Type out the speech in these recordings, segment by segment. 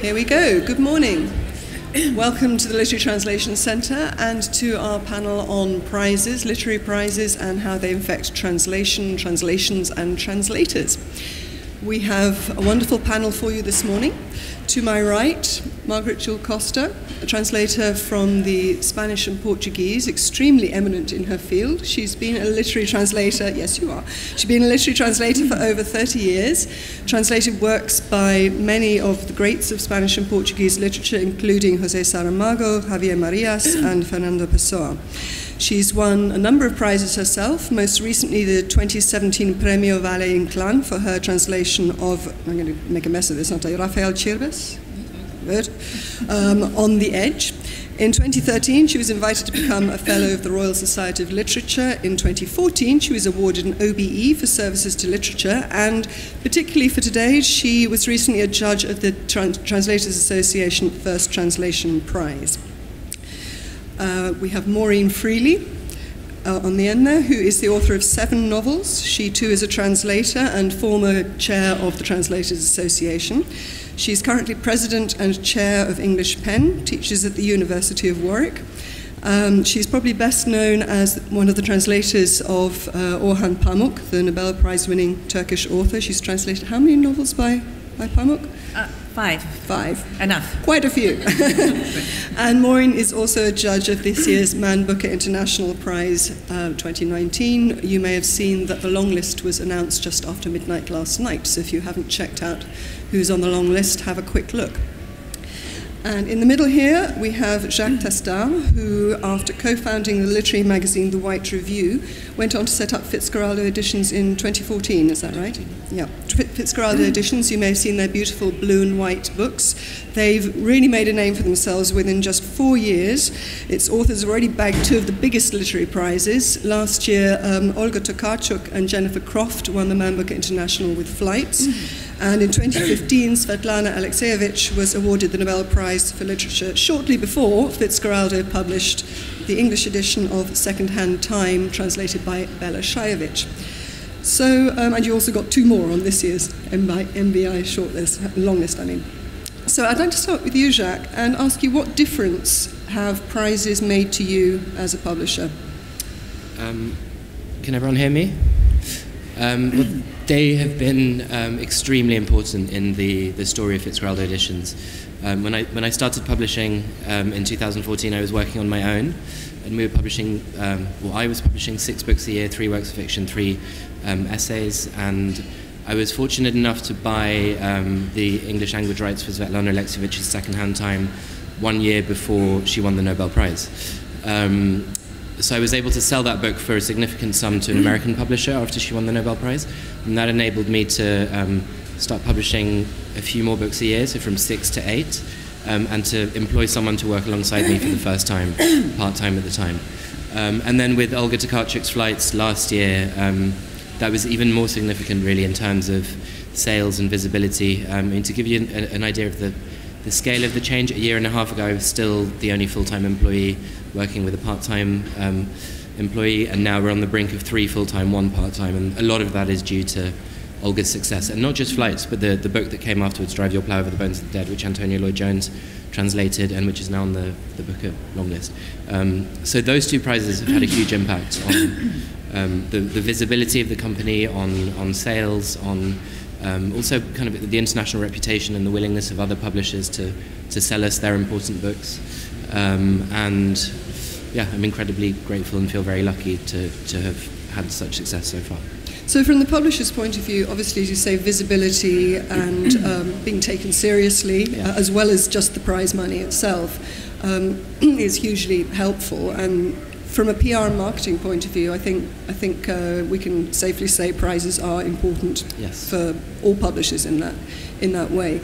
Here we go. Good morning. Welcome to the Literary Translation Centre and to our panel on prizes, literary prizes, and how they affect translation, translations, and translators. We have a wonderful panel for you this morning. To my right, Margaret Jewel Costa, a translator from the Spanish and Portuguese, extremely eminent in her field. She's been a literary translator, yes you are, she's been a literary translator for over 30 years, translated works by many of the greats of Spanish and Portuguese literature, including José Saramago, Javier Marías, and Fernando Pessoa. She's won a number of prizes herself, most recently the 2017 Premio Valle Inclán for her translation of, I'm going to make a mess of this, aren't I, Rafael Chirves? Good. On the Edge. In 2013, she was invited to become a Fellow of the Royal Society of Literature. In 2014, she was awarded an OBE for services to literature, and particularly for today, she was recently a judge of the Translators Association First Translation Prize. We have Maureen Freely on the end there, who is the author of 7 novels. She too is a translator and former chair of the Translators Association. She's currently president and chair of English PEN, teaches at the University of Warwick. She's probably best known as one of the translators of Orhan Pamuk, the Nobel Prize-winning Turkish author. She's translated how many novels by Pamuk? 5. 5. Enough. Quite a few. And Maureen is also a judge of this year's Man Booker International Prize 2019. You may have seen that the long list was announced just after midnight last night, so if you haven't checked out who's on the long list, have a quick look. And in the middle here, we have Jacques Testard, who, after co-founding the literary magazine The White Review, went on to set up Fitzcarraldo Editions in 2014, is that right? Yeah. Fitzcarraldo Editions, you may have seen their beautiful blue and white books. They've really made a name for themselves within just 4 years. Its authors have already bagged 2 of the biggest literary prizes. Last year, Olga Tokarczuk and Jennifer Croft won the Man Booker International with Flights. And in 2015, Svetlana Alexievich was awarded the Nobel Prize for Literature shortly before Fitzcarraldo published the English edition of Second-Hand Time, translated by Bella Shayevich. So, and you also got 2 more on this year's MBI shortlist, long list, I mean. So I'd like to start with you, Jacques, and ask you what difference have prizes made to you as a publisher? Can everyone hear me? Well, they have been extremely important in the story of Fitzcarraldo Editions. When I started publishing in 2014, I was working on my own, and we were publishing, I was publishing 6 books a year, 3 works of fiction, 3 essays, and I was fortunate enough to buy the English language rights for Svetlana Alexievich's Second-Hand Time 1 year before she won the Nobel Prize. So I was able to sell that book for a significant sum to an American publisher after she won the Nobel Prize, and that enabled me to start publishing a few more books a year, so from 6 to 8, and to employ someone to work alongside me for the first time, part-time at the time. And then with Olga Tokarczuk's Flights last year, that was even more significant really in terms of sales and visibility. And to give you an idea of the scale of the change, a year and a half ago I was still the only full-time employee working with a part-time employee, and now we're on the brink of 3 full-time, 1 part-time, and a lot of that is due to Olga's success. And not just Flights, but the book that came afterwards, Drive Your Plough Over the Bones of the Dead, which Antonio Lloyd-Jones translated and which is now on the Booker long list. So those 2 prizes have had a huge impact on the visibility of the company, on sales, on also kind of the international reputation and the willingness of other publishers to sell us their important books. And yeah, I'm incredibly grateful and feel very lucky to have had such success so far. So from the publisher's point of view, obviously, as you say, visibility and being taken seriously, as well as just the prize money itself, is hugely helpful. And from a PR and marketing point of view, I think we can safely say prizes are important for all publishers in that way.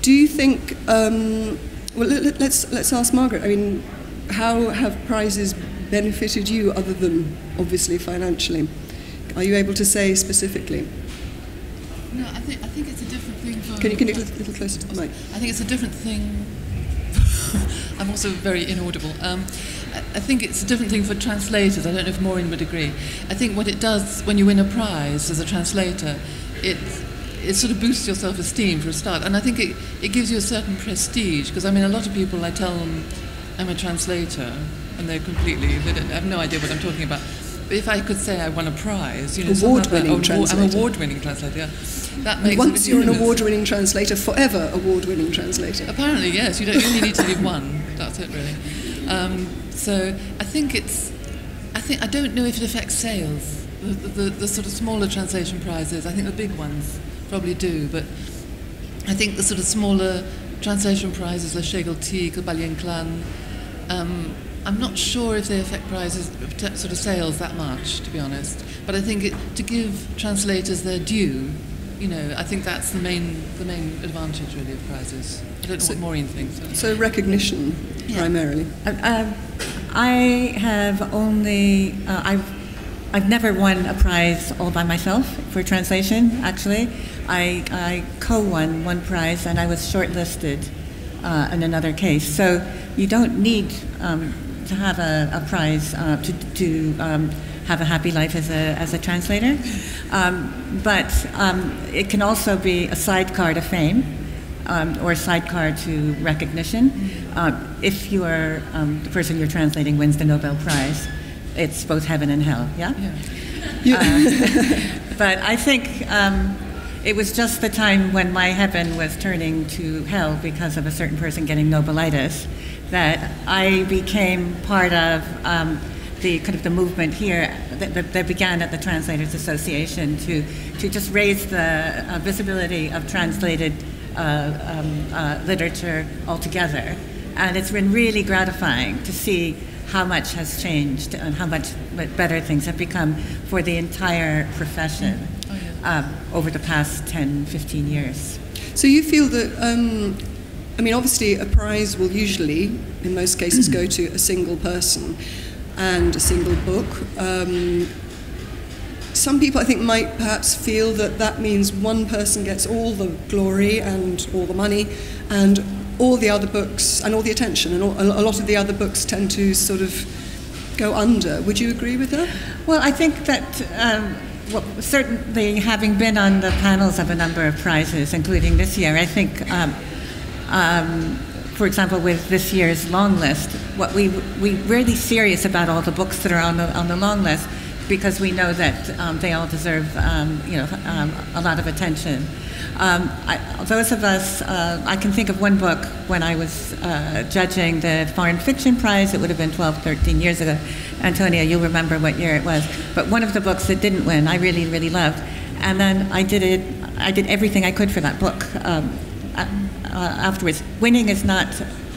Do you think? Well, let's ask Margaret. I mean, how have prizes benefited you other than obviously financially? Are you able to say specifically? No, I think it's a different thing for... Can you get a little closer to the mic? I think it's a different thing... I'm also very inaudible. I think it's a different thing for translators. I don't know if Maureen would agree. I think what it does when you win a prize as a translator, it sort of boosts your self-esteem for a start, and I think it gives you a certain prestige, because I mean, a lot of people, I tell them I'm a translator, and they have no idea what I'm talking about. But if I could say I won a prize, you know, award-winning translator. I'm an award-winning translator. Yeah. That makes once you're an award-winning translator, forever award-winning translator. Apparently, yes. You only need to leave one. That's it, really. So I think I don't know if it affects sales. The sort of smaller translation prizes, I think the big ones probably do, but I think the sort of smaller translation prizes, Le Chegalti, Balien Clan, I'm not sure if they affect prizes, sort of sales that much, to be honest. But I think to give translators their due, you know, I think that's the main advantage really of prizes. I don't know what Maureen thinks. So recognition, primarily. I have only I've never won a prize all by myself for translation. Actually, I co-won one prize, and I was shortlisted in another case. So you don't need to have a prize to have a happy life as a translator, but it can also be a sidecar to fame or a sidecar to recognition. If you are the person you're translating wins the Nobel Prize, it's both heaven and hell. Yeah. But I think it was just the time when my heaven was turning to hell because of a certain person getting Nobelitis that I became part of the kind of the movement here that began at the Translators Association to just raise the visibility of translated literature altogether. And it's been really gratifying to see how much has changed and how much better things have become for the entire profession over the past 10, 15 years. So you feel that, I mean, obviously a prize will usually, in most cases, go to a single person and a single book. Some people, I think, might perhaps feel that that means one person gets all the glory and all the money, and all the other books and all the attention, and a lot of the other books tend to sort of go under. Would you agree with that? Well, I think that certainly having been on the panels of a number of prizes, including this year, I think, for example, with this year's long list, what we're really serious about all the books that are on the long list, because we know that they all deserve a lot of attention. Those of us, I can think of one book when I was judging the Foreign Fiction Prize. It would have been 12, 13 years ago. Antonia, you'll remember what year it was. But one of the books that didn't win, I really, really loved. And then I did everything I could for that book afterwards. Winning is not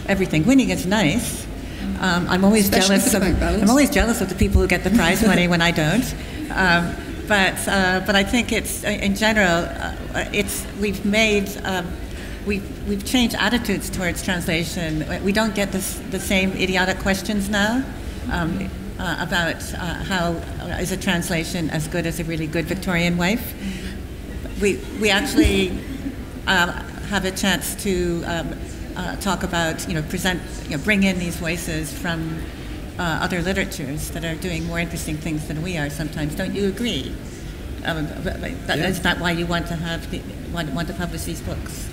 everything. Winning is nice. I'm always jealous of the people who get the prize money when I don't. But I think it's in general we've changed attitudes towards translation. We don't get the same idiotic questions now about how is a translation as good as a really good Victorian wife. We actually have a chance to talk about, bring in these voices from other literatures that are doing more interesting things than we are sometimes. Don't you agree? Is that why you want to want to publish these books?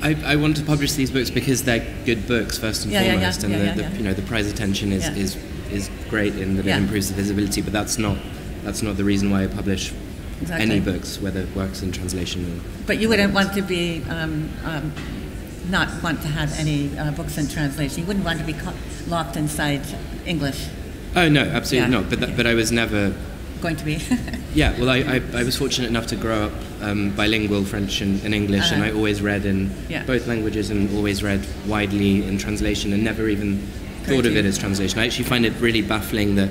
I want to publish these books because they're good books first and foremost, and the prize attention is great in that it improves the visibility. But that's not the reason why I publish any books, whether works in translation. But you wouldn't want to be not want to have any books in translation. You wouldn't want to be locked inside English. Oh no, absolutely not. But I was never going to be. Yeah, well, I was fortunate enough to grow up bilingual, French and English, and I always read in both languages and always read widely in translation and never even thought of it as translation. I actually find it really baffling that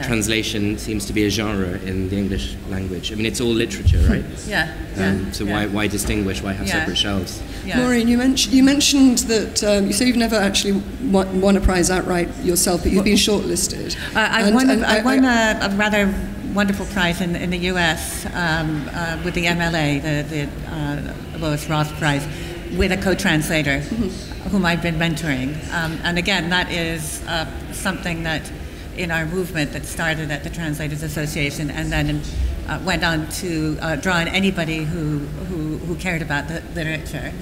translation seems to be a genre in the English language. I mean, it's all literature, right? So why distinguish? Why have separate shelves? Maureen, you mentioned that you say you've never actually won a prize outright yourself, but you've been shortlisted. I won a rather wonderful prize in the U.S. With the MLA, the Lois Roth Prize, with a co-translator whom I've been mentoring. And again, that is something that in our movement that started at the Translators Association and then went on to draw on anybody who cared about the literature.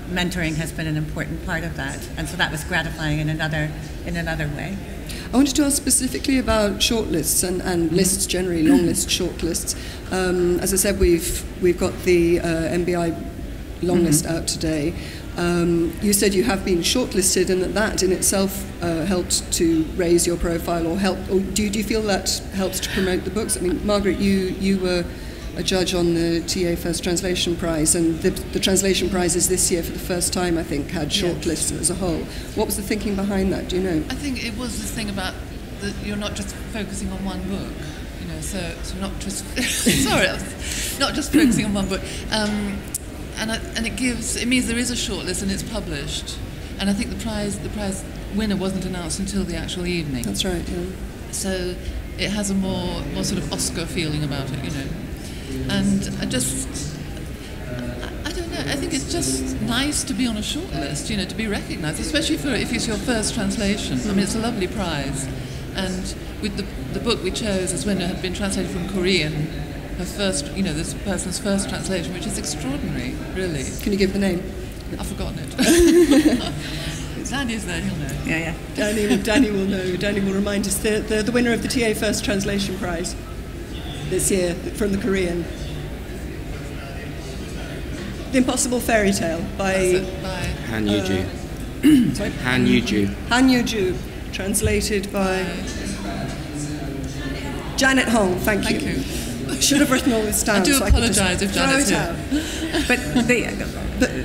Mentoring has been an important part of that, and so that was gratifying in another way. I wanted to ask specifically about shortlists and lists generally, long list, short lists. As I said, we've got the MBI long list out today. You said you have been shortlisted, and that in itself helped to raise your profile, or do you feel that helps to promote the books? I mean, Margaret, you were a judge on the TA First Translation Prize, and the translation prizes this year for the first time, I think, had shortlists as a whole. What was the thinking behind that? Do you know? I think it was this thing about that you're not just focusing on one book, you know. So not just not just focusing on one book. And it means there is a shortlist and it's published. And I think the prize winner wasn't announced until the actual evening. That's right, yeah. So it has a more sort of Oscar feeling about it, you know. And I don't know, I think it's just nice to be on a shortlist, you know, to be recognised, especially if it's your first translation. I mean, it's a lovely prize. And with the book we chose, Aswinna, had been translated from Korean, her first, you know, this person's first translation, which is extraordinary, really. Can you give the name? I've forgotten it. Danny's there, he'll know. Yeah. Danny will know. Danny will remind us. The winner of the TA First Translation Prize this year from the Korean. The Impossible Fairy Tale by Han Yu-ju. Sorry? Han Yu-ju. Han Yu-ju, translated by Janet Hong. Thank you. I should have written all this down. I do so apologise if Janet's here. But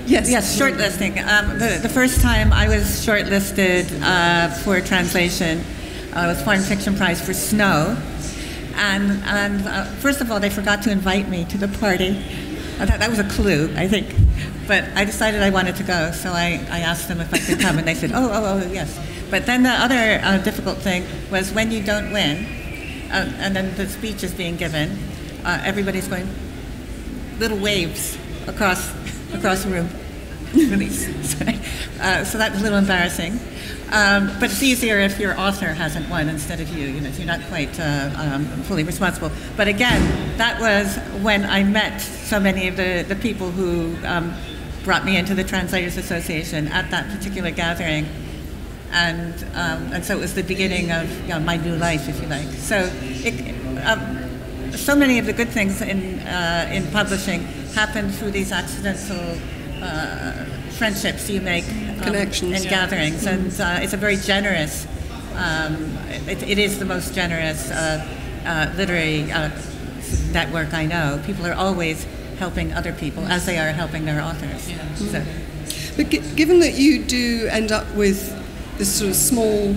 yes, shortlisting. The first time I was shortlisted for a translation was Foreign Fiction Prize for Snow. And first of all, they forgot to invite me to the party. I thought that was a clue, I think. But I decided I wanted to go, so I asked them if I could come, and they said, oh, yes. But then the other difficult thing was when you don't win, and then the speech is being given, everybody's going little waves across the room. So that was a little embarrassing. But it's easier if your author hasn't won instead of you. You know, if you're not quite fully responsible. But again, that was when I met so many of the people who brought me into the Translators Association at that particular gathering, and so it was the beginning of my new life, if you like. So so many of the good things in publishing happen through these accidental friendships you make, connections, and gatherings, and it's a very generous. It is the most generous literary network I know. People are always helping other people as they are helping their authors. Yeah. So. But given that you do end up with this sort of small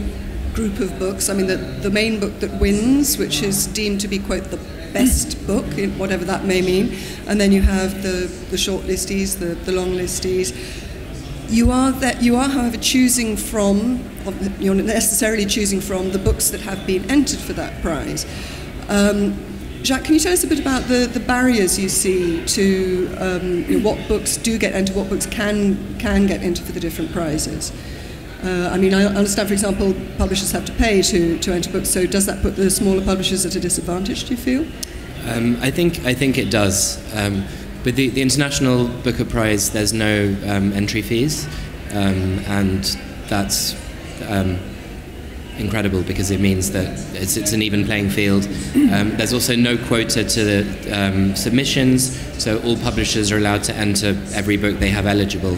group of books, I mean, the main book that wins, which is deemed to be, quote, the best book, whatever that may mean, and then you have the short listies, the long listies. You are, however, choosing from, you're necessarily choosing from the books that have been entered for that prize. Jacques, can you tell us a bit about the barriers you see to what books do get entered, what books can get entered for the different prizes? I mean, I understand, for example, publishers have to pay to enter books, so does that put the smaller publishers at a disadvantage, do you feel? I think it does. With the International Booker Prize, there's no entry fees, and that's incredible because it means that it's an even playing field. There's also no quota to the submissions, so all publishers are allowed to enter every book they have eligible.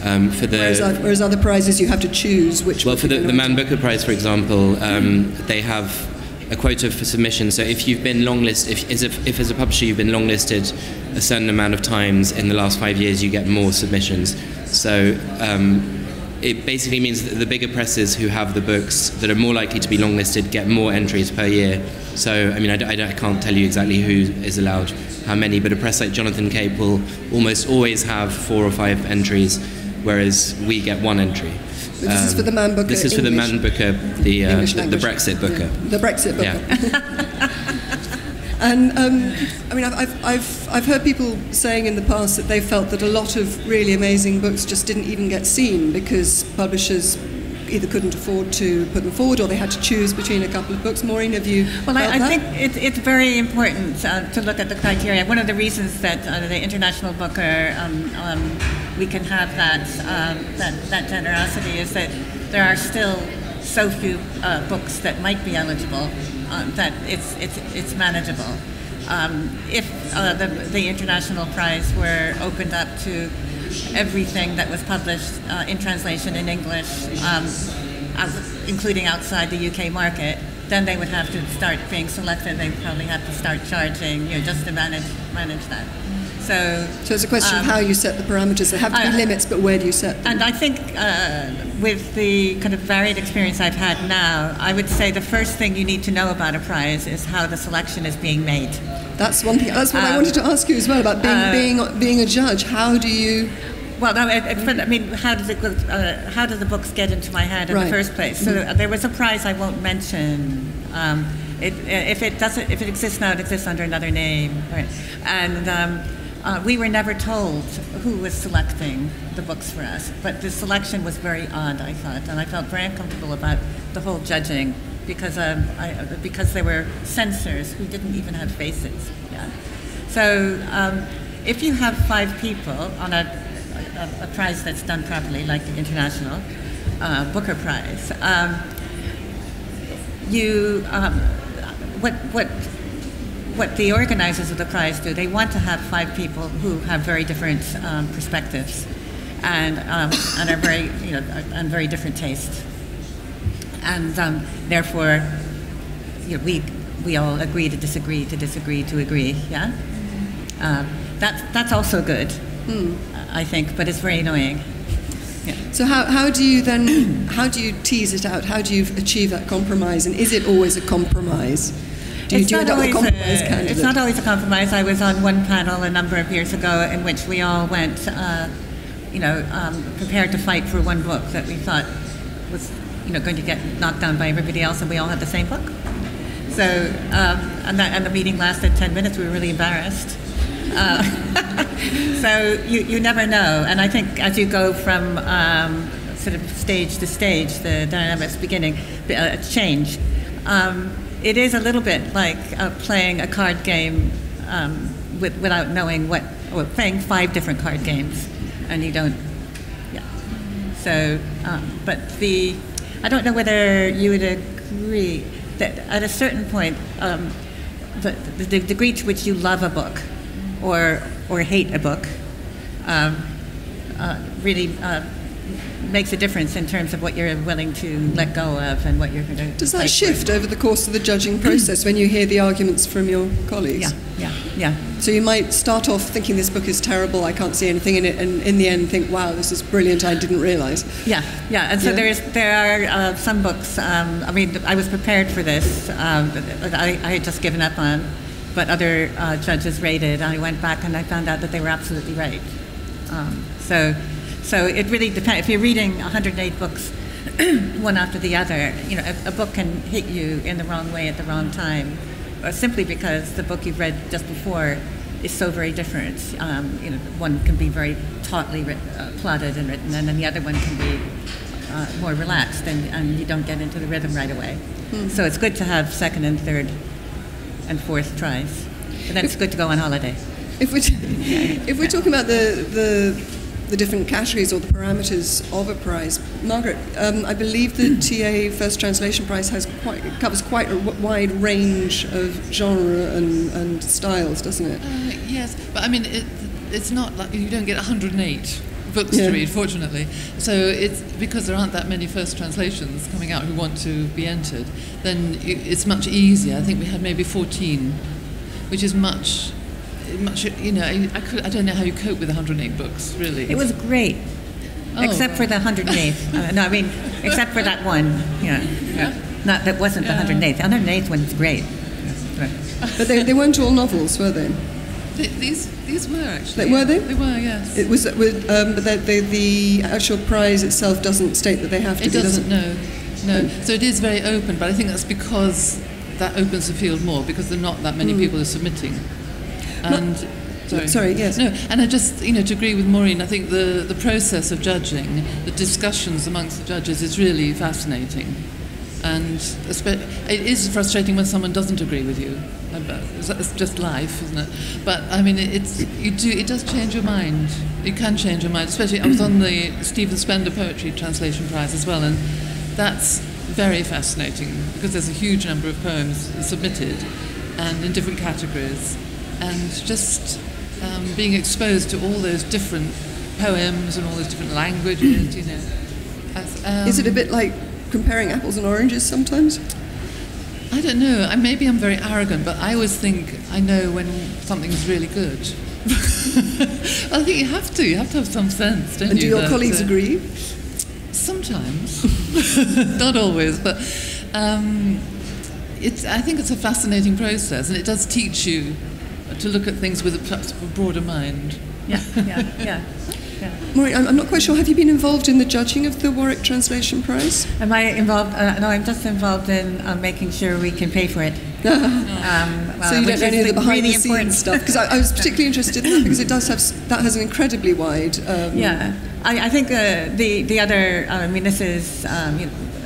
Whereas other prizes you have to choose which. Well, for the Man Booker Prize, for example, they have a quota for submissions. So if you've been longlisted, if as a publisher you've been longlisted a certain amount of times in the last 5 years, you get more submissions. So it basically means that the bigger presses who have the books that are more likely to be longlisted get more entries per year. So, I mean, I can't tell you exactly who is allowed how many, but a press like Jonathan Cape will almost always have 4 or 5 entries, whereas we get 1 entry. But this is for the Man Booker. This is for the Man Booker, the Brexit Booker. Yeah, the Brexit Booker. Yeah. And I mean, I've heard people saying in the past that they felt that a lot of really amazing books just didn't even get seen because publishers either couldn't afford to put them forward, or they had to choose between a couple of books. Maureen, have you? Well, felt I that? think it's very important to look at the criteria. One of the reasons that the International Booker we can have that generosity is that there are still so few books that might be eligible that it's manageable. If the International Prize were opened up to everything that was published in translation in English, including outside the UK market, then they would have to start being selected. They'd probably have to start charging, just to manage that. So it's a question of how you set the parameters. There have to be limits, but where do you set them? And I think with the kind of varied experience I've had now, I would say the first thing you need to know about a prize is how the selection is being made. That's one thing. That's what I wanted to ask you as well about being a judge. How do you? Well, no, I mean, how do the books get into my head in the first place? So there was a prize I won't mention. If it exists now, it exists under another name. Right? And we were never told who was selecting the books for us, but the selection was very odd, I thought, and I felt very uncomfortable about the whole judging because there were censors who didn't even have faces. Yeah. So if you have 5 people on a prize that's done properly, like the International Booker Prize, what the organizers of the prize do, they want to have 5 people who have very different perspectives and are very, and very different tastes, and therefore, we all agree to disagree, to agree. Yeah, that's also good, I think, but it's very annoying. Yeah. So how do you tease it out? How do you achieve that compromise? And is it always a compromise? Do you end up with a compromise candidate? It's not always a compromise. I was on one panel a number of years ago in which we all went, prepared to fight for one book that we thought was, going to get knocked down by everybody else, and we all had the same book. So, and the meeting lasted 10 minutes. We were really embarrassed. So you never know, and I think as you go from sort of stage to stage, the dynamics beginning change. It is a little bit like playing a card game without knowing or playing 5 different card games, and you don't. Yeah. So, but I don't know whether you would agree that at a certain point, the degree to which you love a book or hate a book really makes a difference in terms of what you're willing to let go of and what you're going to. Does that shift over the course of the judging process when you hear the arguments from your colleagues? Yeah. So you might start off thinking this book is terrible, I can't see anything in it, and in the end think, wow, this is brilliant, I didn't realise. Yeah. And so there are some books. I was prepared for this. I had just given up on, but other judges rated. I went back and I found out that they were absolutely right. So it really depends. If you're reading 108 books, one after the other, a book can hit you in the wrong way at the wrong time, or simply because the book you've read just before is so very different. One can be very tautly plotted and written, and then the other one can be more relaxed, and you don't get into the rhythm right away. So it's good to have second and third and fourth tries, and then it's good to go on holiday. If we're talking about the different categories or the parameters of a prize, Margaret, I believe the TA First Translation Prize covers quite a wide range of genre and styles, doesn't it? Yes, but I mean, it's not like you don't get 108 books to read, fortunately. So it's because there aren't that many first translations coming out who want to be entered, then it's much easier. I think we had maybe 14, which is much, I don't know how you cope with 108 books, really. It was great, except for the 108th. Except for that one. Not that wasn't the 108th. The 108th one was great. But they weren't all novels, were they? These were actually. Were they? They were, yes. It was, but the actual prize itself doesn't state that they have to. It doesn't. No. So it is very open, but I think that's because that opens the field more, because there are not that many people who are submitting. And Sorry, yes. No, and I just, to agree with Maureen, I think the process of judging, the discussions amongst the judges is really fascinating. And it is frustrating when someone doesn't agree with you. It's just life, isn't it? But I mean, it does change your mind. It can change your mind. Especially, I was on the Stephen Spender Poetry Translation Prize as well, and that's very fascinating because there's a huge number of poems submitted, and in different categories, and just being exposed to all those different poems and all those different languages. Is it a bit like comparing apples and oranges sometimes? I don't know. Maybe I'm very arrogant, but I always think I know when something's really good. I think you have to. You have to have some sense, don't you? And do your colleagues agree? Sometimes. Not always, but I think it's a fascinating process, and it does teach you to look at things with perhaps a broader mind. Yeah. Maureen, I'm not quite sure. Have you been involved in the judging of the Warwick Translation Prize? Am I involved? No, I'm just involved in making sure we can pay for it. So you don't know any of the behind-the-scenes stuff? Because I was particularly interested in that because that has an incredibly wide... I think the other... this is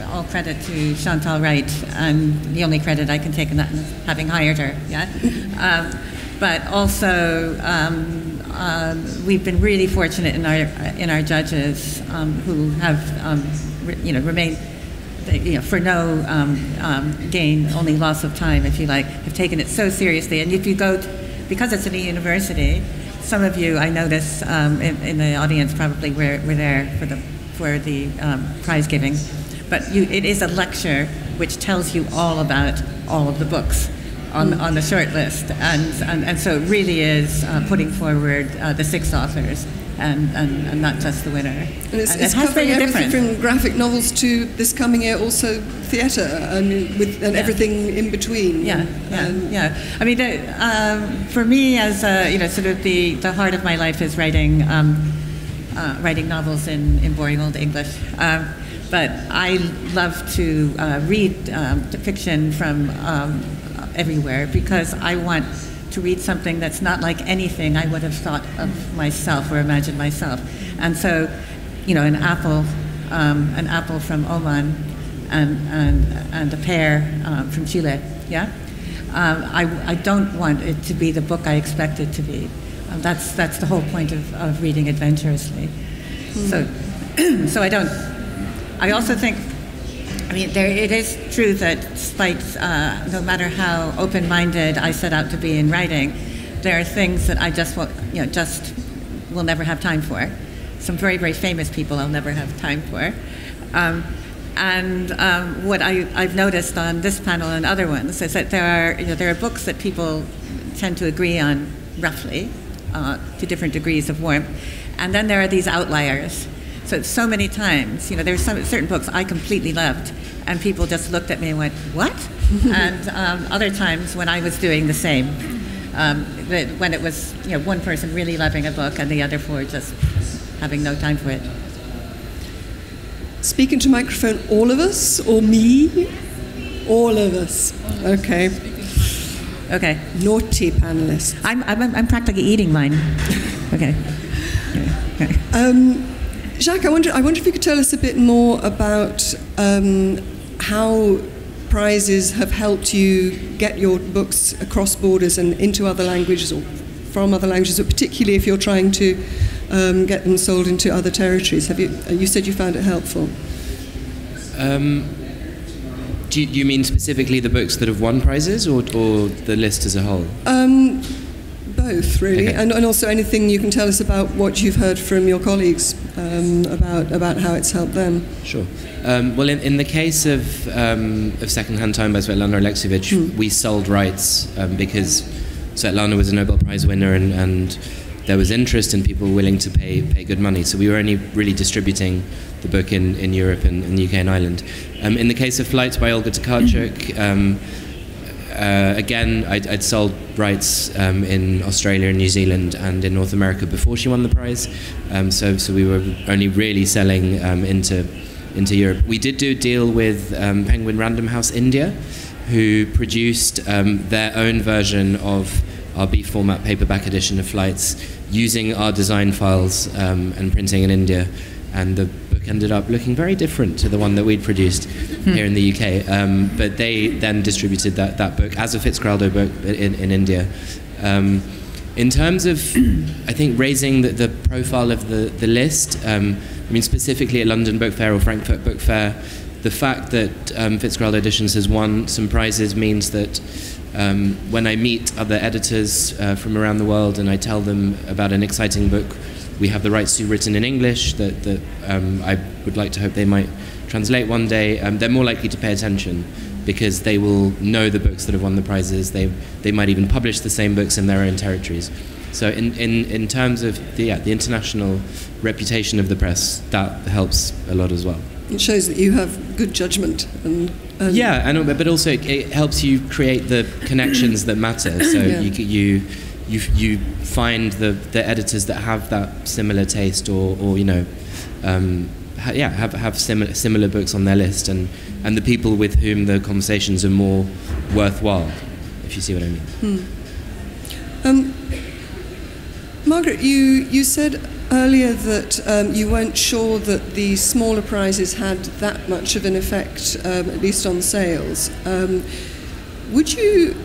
all credit to Chantal Wright, and the only credit I can take in that is having hired her. But also, we've been really fortunate in our judges who have remained for no gain, only loss of time, if you like, have taken it so seriously. And if you go, because it's in a university, some of you I notice in the audience probably were there for the prize giving, but it is a lecture which tells you all about all of the books on the short list, and so it really is putting forward the 6 authors and not just the winner. And it's covering everything from graphic novels to this coming year also theatre and everything in between. Yeah. I mean, for me, as sort of the heart of my life is writing novels in boring old English. But I love to read fiction from everywhere because I want to read something that's not like anything I would have thought of myself or imagined myself. And so, an apple from Oman and a pear from Chile, I don't want it to be the book I expect it to be. That's the whole point of reading adventurously. So I don't. I also think, it is true that despite, no matter how open-minded I set out to be in writing, there are things that I just will never have time for. Some very, very famous people I'll never have time for. What I've noticed on this panel and other ones is that there are books that people tend to agree on roughly, to different degrees of warmth, and then there are these outliers. So many times, there's certain books I completely loved, and people just looked at me and went, "What?" And other times when I was doing the same, when it was one person really loving a book and the other 4 just having no time for it. Speak into microphone, all of us, or me? All of us. Okay. Naughty panelists. I'm practically eating mine. Okay. Jacques, I wonder if you could tell us a bit more about how prizes have helped you get your books across borders and into other languages or from other languages, but particularly if you're trying to get them sold into other territories. You said you found it helpful. Do you mean specifically the books that have won prizes or the list as a whole? Both, really, okay. And also anything you can tell us about what you've heard from your colleagues about how it's helped them. Sure. Well, in the case of Secondhand Time by Svetlana Alexievich, we sold rights because Svetlana was a Nobel Prize winner and there was interest and people willing to pay good money. So we were only really distributing the book in Europe and the UK and Ireland. In the case of Flights by Olga Tokarczuk, again, I'd sold rights in Australia and New Zealand and in North America before she won the prize. So we were only really selling into Europe. We did do a deal with Penguin Random House India, who produced their own version of our B format paperback edition of Flights using our design files and printing in India. And the book ended up looking very different to the one that we'd produced here in the UK. But they then distributed that book as a Fitzcarraldo book in India. In terms of, I think, raising the profile of the list, I mean, specifically at London Book Fair or Frankfurt Book Fair, the fact that Fitzcarraldo Editions has won some prizes means that when I meet other editors from around the world and I tell them about an exciting book we have the rights to written in English that I would like to hope they might translate one day, they're more likely to pay attention because they will know the books that have won the prizes. They might even publish the same books in their own territories. So in terms of the international reputation of the press, that helps a lot as well. It shows that you have good judgment. Yeah, but also it helps you create the connections that matter. So yeah. You find the editors that have that similar taste, or you know, have similar books on their list, and the people with whom the conversations are more worthwhile, if you see what I mean. Margaret, you said earlier that you weren't sure that the smaller prizes had that much of an effect, at least on sales. Would you,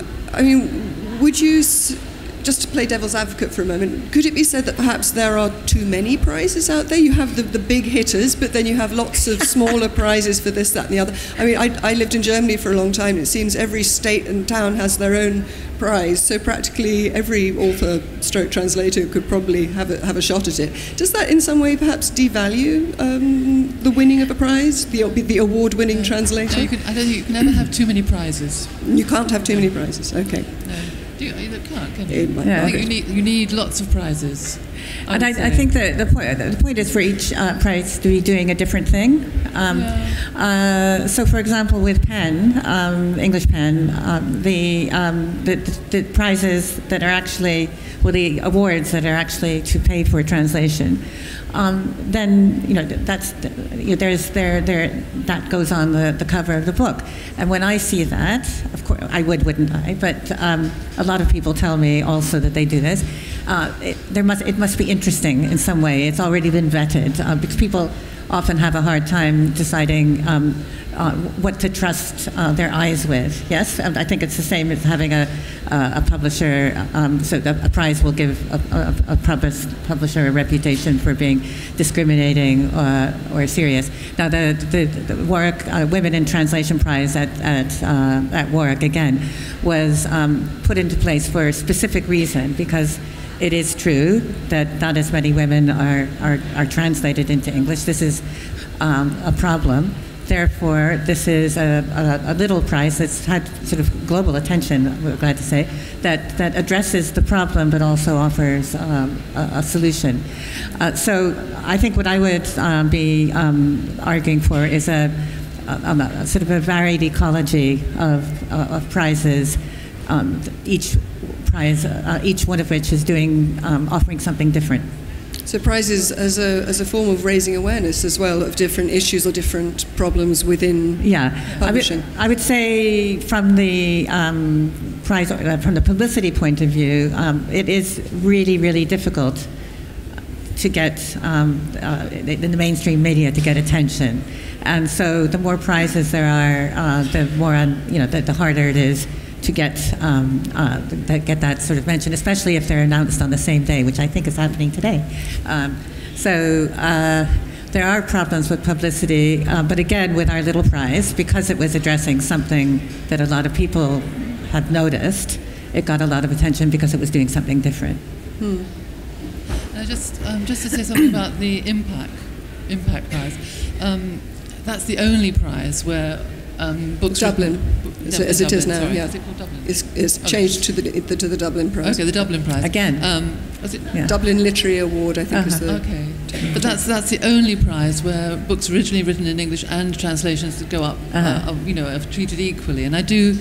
just to play devil's advocate for a moment, could it be said that perhaps there are too many prizes out there? You have the big hitters, but then you have lots of smaller prizes for this, that, and the other. I mean, I lived in Germany for a long time. It seems every state and town has their own prize, so practically every author stroke translator could probably have a shot at it. Does that in some way perhaps devalue the winning of a prize, the award-winning translator? No, I don't think you can ever have too many prizes. You can't have too many prizes, okay. No. You can't, can you? Yeah. I think you need lots of prizes. And I think that the point is for each prize to be doing a different thing. So, for example, with PEN, English PEN, the prizes that are actually, well, the awards that are actually to pay for translation, then that goes on the cover of the book. And when I see that, of course, wouldn't I? But a lot of people tell me also that they do this. It must be interesting in some way. It's already been vetted because people often have a hard time deciding what to trust their eyes with. Yes, I think it's the same as having a publisher. So a prize will give a publisher a reputation for being discriminating or serious. Now the Warwick Women in Translation Prize at Warwick again was put into place for a specific reason, because it is true that not as many women are translated into English. This is a problem. Therefore, this is a little prize that's had sort of global attention, we're glad to say, that addresses the problem but also offers a solution. So I think what I would be arguing for is a sort of a varied ecology of prizes, each one of which is offering something different. So prizes as a form of raising awareness as well of different issues or different problems within publishing. I would say from the prize, from the publicity point of view, it is really, really difficult to get in the mainstream media to get attention, and so the more prizes there are, the more the harder it is to get that sort of mention, especially if they're announced on the same day, which I think is happening today. So there are problems with publicity, but again, with our little prize, because it was addressing something that a lot of people have noticed, it got a lot of attention because it was doing something different. Just to say something about the Impact Prize. That's the only prize where books Dublin, as it is now. Sorry. Yeah, is it called Dublin? It's changed to the Dublin Prize. Okay, the Dublin Prize again. Was it? Yeah. Dublin Literary Award, I think, is the. Okay, but that's the only prize where books originally written in English and translations that go up, are treated equally, and I do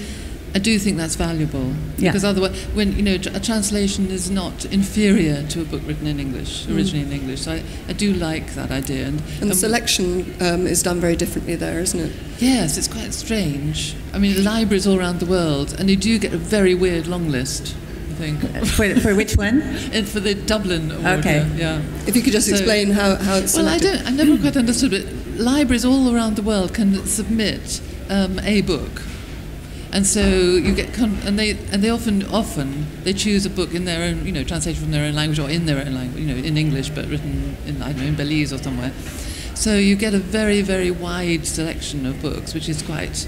think that's valuable, because otherwise, when a translation is not inferior to a book written in English, originally in English. So I do like that idea, and the selection is done very differently there, isn't it? Yes, it's quite strange. I mean, libraries all around the world, and you do get a very weird long list of think. For which one? And for the Dublin Award. Okay. Yeah. If you could just explain how it's Well, selected. I never quite understood it. Libraries all around the world can submit a book. And so you get, and they often they choose a book in their own, translation from their own language or in their own language, in English, but written in, I don't know, in Belize or somewhere. So you get a very, very wide selection of books, which is quite.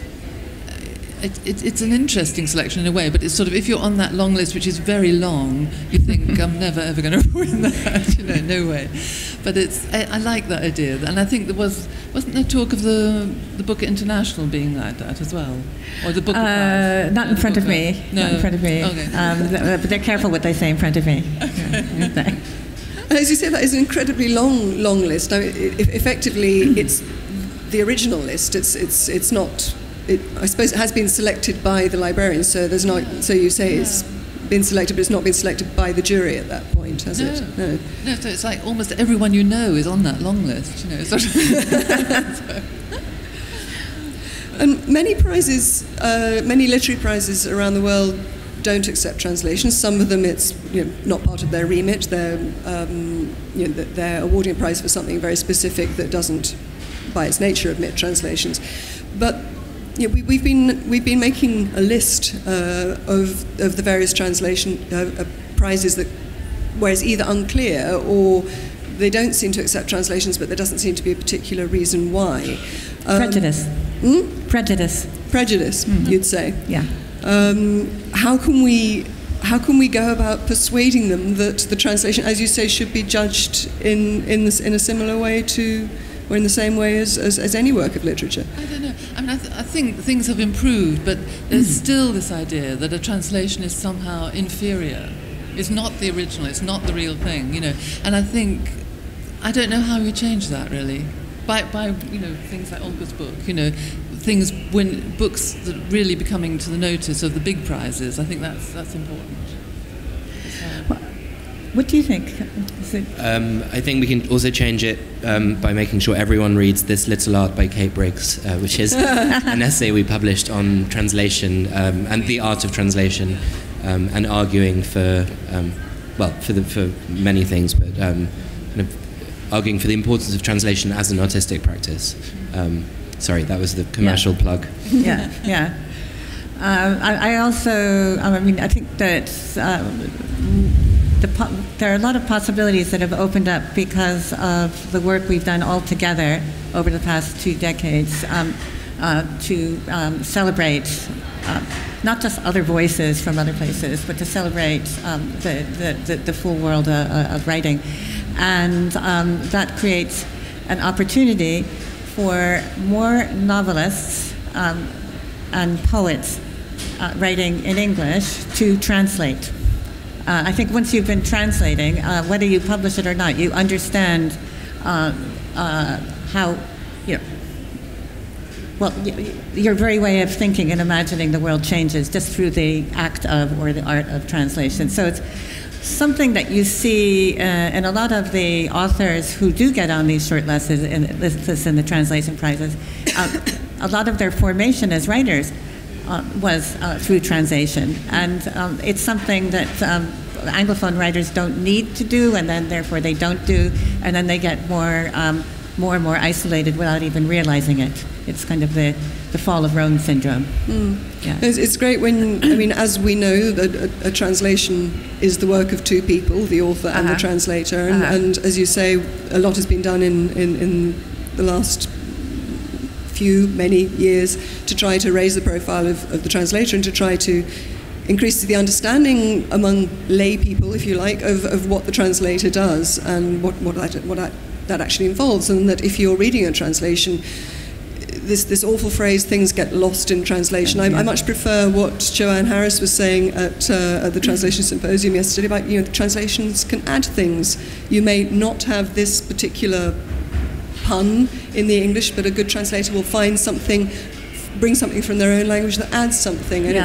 It's an interesting selection in a way, but it's sort of, if you're on that long list, which is very long, you think, I'm never ever going to win that, no way. But I like that idea, and I think wasn't there talk of the Booker International being like that as well, or the Booker Prize? Not in front of me. No. Not in front of me. Okay. But they're careful what they say in front of me. Okay. And as you say, that is an incredibly long list. I mean, effectively, it's the original list. It's not. I suppose it has been selected by the librarians, so there's not. So you say it's been selected, but it's not been selected by the jury at that point, has it? No. So it's like almost everyone you know is on that long list. Sort of. And many prizes, many literary prizes around the world don't accept translations. Some of them it's not part of their remit. They're awarding a prize for something very specific that doesn't, by its nature, admit translations. But we've been making a list of the various translation prizes where it's either unclear or they don't seem to accept translations, but there doesn't seem to be a particular reason why. Prejudice. Prejudice, you'd say. Yeah. How can we go about persuading them that the translation, as you say, should be judged in a similar way to, or in the same way as any work of literature? I don't know. I mean, I think things have improved, but there's still this idea that a translation is somehow inferior. It's not the original. It's not the real thing. And I don't know how you change that really. By things like Olga's book. Things when books that really becoming to the notice of the big prizes. I think that's important. What do you think? I think we can also change it by making sure everyone reads This Little Art by Kate Briggs, which is an essay we published on translation and the art of translation, and arguing for many things, but kind of arguing for the importance of translation as an artistic practice. Sorry, that was the commercial plug. Yeah. I think that there are a lot of possibilities that have opened up because of the work we've done all together over the past 2 decades to celebrate not just other voices from other places, but to celebrate the full world of writing. And that creates an opportunity for more novelists and poets writing in English to translate. I think once you've been translating, whether you publish it or not, you understand how, your very way of thinking and imagining the world changes just through the act of or the art of translation. So it's something that you see in a lot of the authors who do get on these short lists in the translation prizes. A lot of their formation as writers was through translation, and it's something that Anglophone writers don't need to do, and then therefore they don't do, and then they get more and more isolated without even realizing it. It's kind of the fall of Rome syndrome. Yeah. It's great when, as we know, that a translation is the work of 2 people, the author and the translator, and as you say, a lot has been done in the last many years to try to raise the profile of the translator and to try to increase the understanding among lay people, if you like, of what the translator does and what that actually involves, and that if you're reading a translation, this awful phrase, things get lost in translation. I much prefer what Joanne Harris was saying at the Translation Symposium yesterday about, translations can add things. You may not have this particular pun in the English, but a good translator will find something, bring something from their own language that adds something, and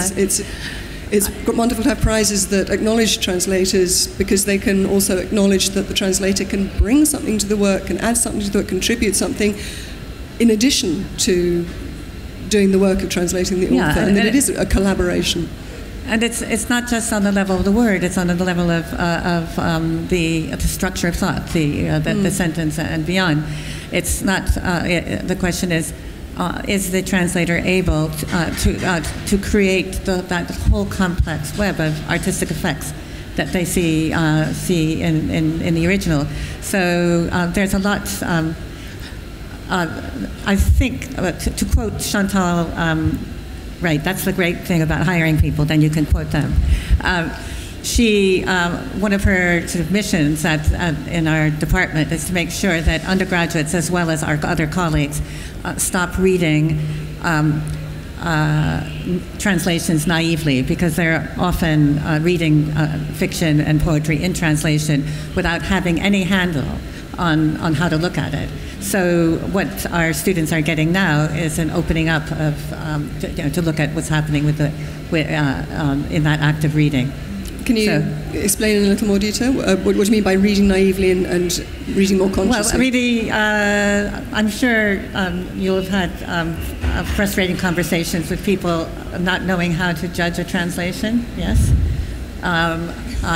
it's wonderful to have prizes that acknowledge translators, because they can also acknowledge that the translator can bring something to the work, can add something to the work, contribute something in addition to doing the work of translating the author, and that it is a collaboration. And it's not just on the level of the word; it's on the level of the structure of thought, the sentence and beyond. It's not. The question is the translator able to create that whole complex web of artistic effects that they see in the original? So there's a lot. I think, to quote Chantal. Right, that's the great thing about hiring people, then you can quote them. One of her sort of missions in our department is to make sure that undergraduates, as well as our other colleagues, stop reading translations naively, because they're often reading fiction and poetry in translation without having any handle on how to look at it. So what our students are getting now is an opening up of to look at what's happening in that act of reading. Can you explain in a little more detail what do you mean by reading naively and reading more consciously? Well, really, I'm sure you'll have had frustrating conversations with people not knowing how to judge a translation. Yes,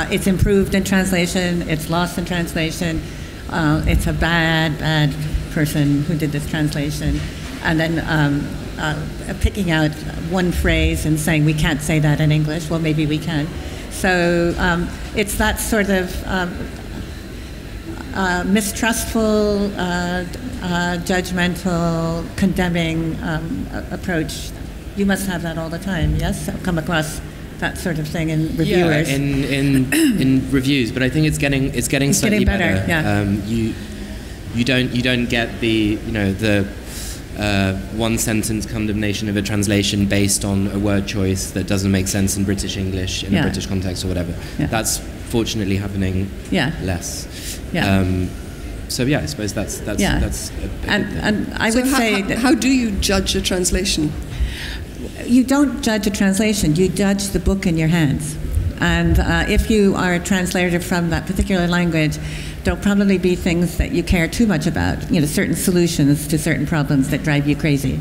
it's improved in translation. It's lost in translation. It's a bad person who did this translation, and then picking out one phrase and saying we can't say that in English. Well, maybe we can. So it's that sort of mistrustful, judgmental, condemning approach. You must have that all the time, yes? Come across that sort of thing in reviewers. Yeah, in reviews, but I think it's getting slightly better. Yeah. You don't get the one sentence condemnation of a translation based on a word choice that doesn't make sense in British English in a British context or whatever. Yeah. That's fortunately happening less. Yeah. So I suppose that's a and I would say that how do you judge a translation? You don't judge a translation. You judge the book in your hands. And if you are a translator from that particular language, there'll probably be things that you care too much about, certain solutions to certain problems that drive you crazy,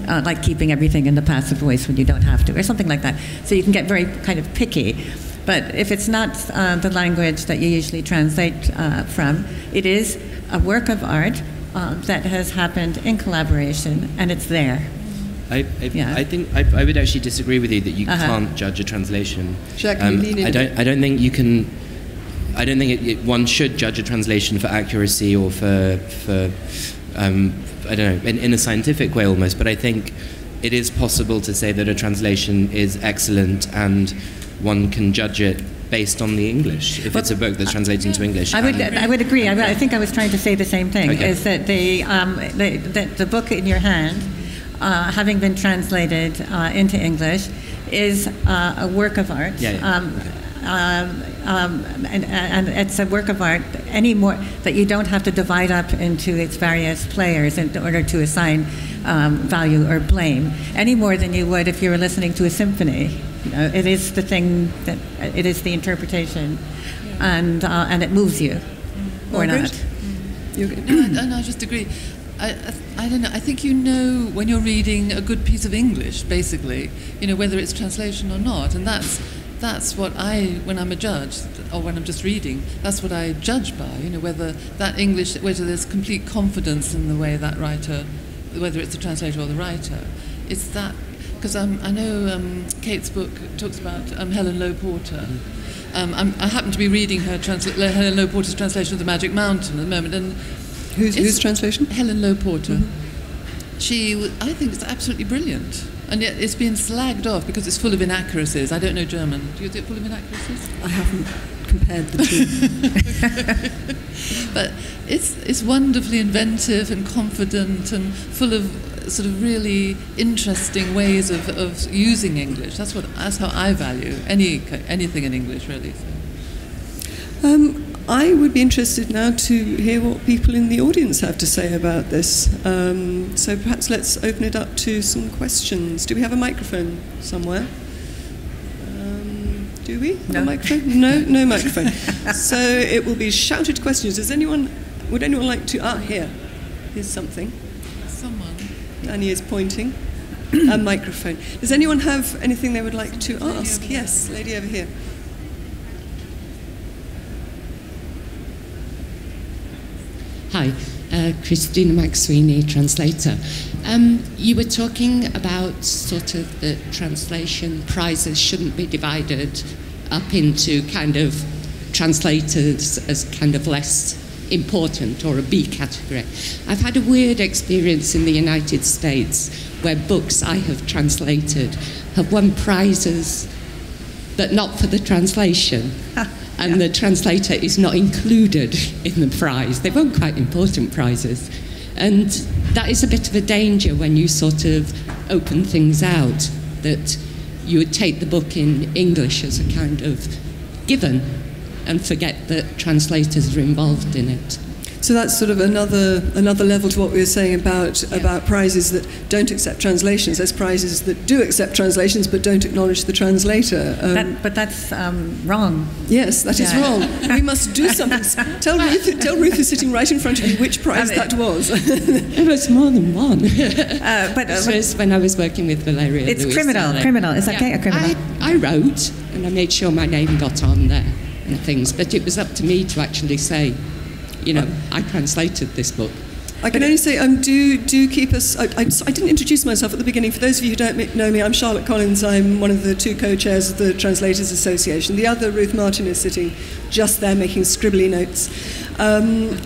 like keeping everything in the passive voice when you don't have to, or something like that. So you can get very kind of picky. But if it's not the language that you usually translate from, it is a work of art that has happened in collaboration, and it's there. I think I would actually disagree with you that you can't judge a translation. Jacques, I don't think you can. I don't think one should judge a translation for accuracy or for I don't know, in a scientific way almost. But I think it is possible to say that a translation is excellent, and one can judge it based on the English, if it's a book that's translated into English. I would agree. I think I was trying to say the same thing. Okay. Is that the book in your hand, having been translated into English, is a work of art. And it's a work of art that you don't have to divide up into its various players in order to assign value or blame, any more than you would if you were listening to a symphony. It is the thing that it is the interpretation, and it moves you or not. No, I just agree. I don't know. I think when you're reading a good piece of English, basically, whether it's translation or not, and that's what when I'm a judge, or when I'm just reading, that's what I judge by, whether that English, whether there's complete confidence in the way that writer, whether it's the translator or the writer. It's that, because I know Kate's book talks about Helen Lowe Porter. I happen to be reading Helen Lowe Porter's translation of The Magic Mountain at the moment. And whose translation? Helen Lowe Porter. Mm-hmm. I think it's absolutely brilliant. And yet it's been slagged off because it's full of inaccuracies. I don't know German. Do you think it's full of inaccuracies? I haven't compared the two. But it's wonderfully inventive and confident and full of sort of really interesting ways of using English. That's how I value anything in English, really. So. I would be interested now to hear what people in the audience have to say about this. So perhaps let's open it up to some questions. Do we have a microphone somewhere? Do we? No. A microphone? No microphone. So it will be shouted questions. Would anyone like to? Here. Here's something. Someone. Danny is pointing. a microphone. Does anyone have anything they would like to ask? Yes, lady over here. Hi, Christina McSweeney, translator. You were talking about sort of the translation prizes shouldn't be divided up into kind of translators as kind of less important or a B category. I've had a weird experience in the United States where books I have translated have won prizes, but not for the translation. And the translator is not included in the prize. They've won quite important prizes. And that is a bit of a danger when you sort of open things out, that you would take the book in English as a kind of given and forget that translators are involved in it. So that's sort of another level to what we were saying about prizes that don't accept translations. There's prizes that do accept translations but don't acknowledge the translator. But that's wrong. Yes, that is wrong. We must do something. Tell Ruth, who's sitting right in front of you, which prize that was. It was more than one. But it was when I was working with Valeria. It's criminal. Is that okay? A criminal. I wrote, and I made sure my name got on there and things, but it was up to me to actually say, you know, I translated this book. I can only say, do keep us... I didn't introduce myself at the beginning. For those of you who don't know me, I'm Charlotte Collins. I'm one of the 2 co-chairs of the Translators Association. The other, Ruth Martin, is sitting just there making scribbly notes. And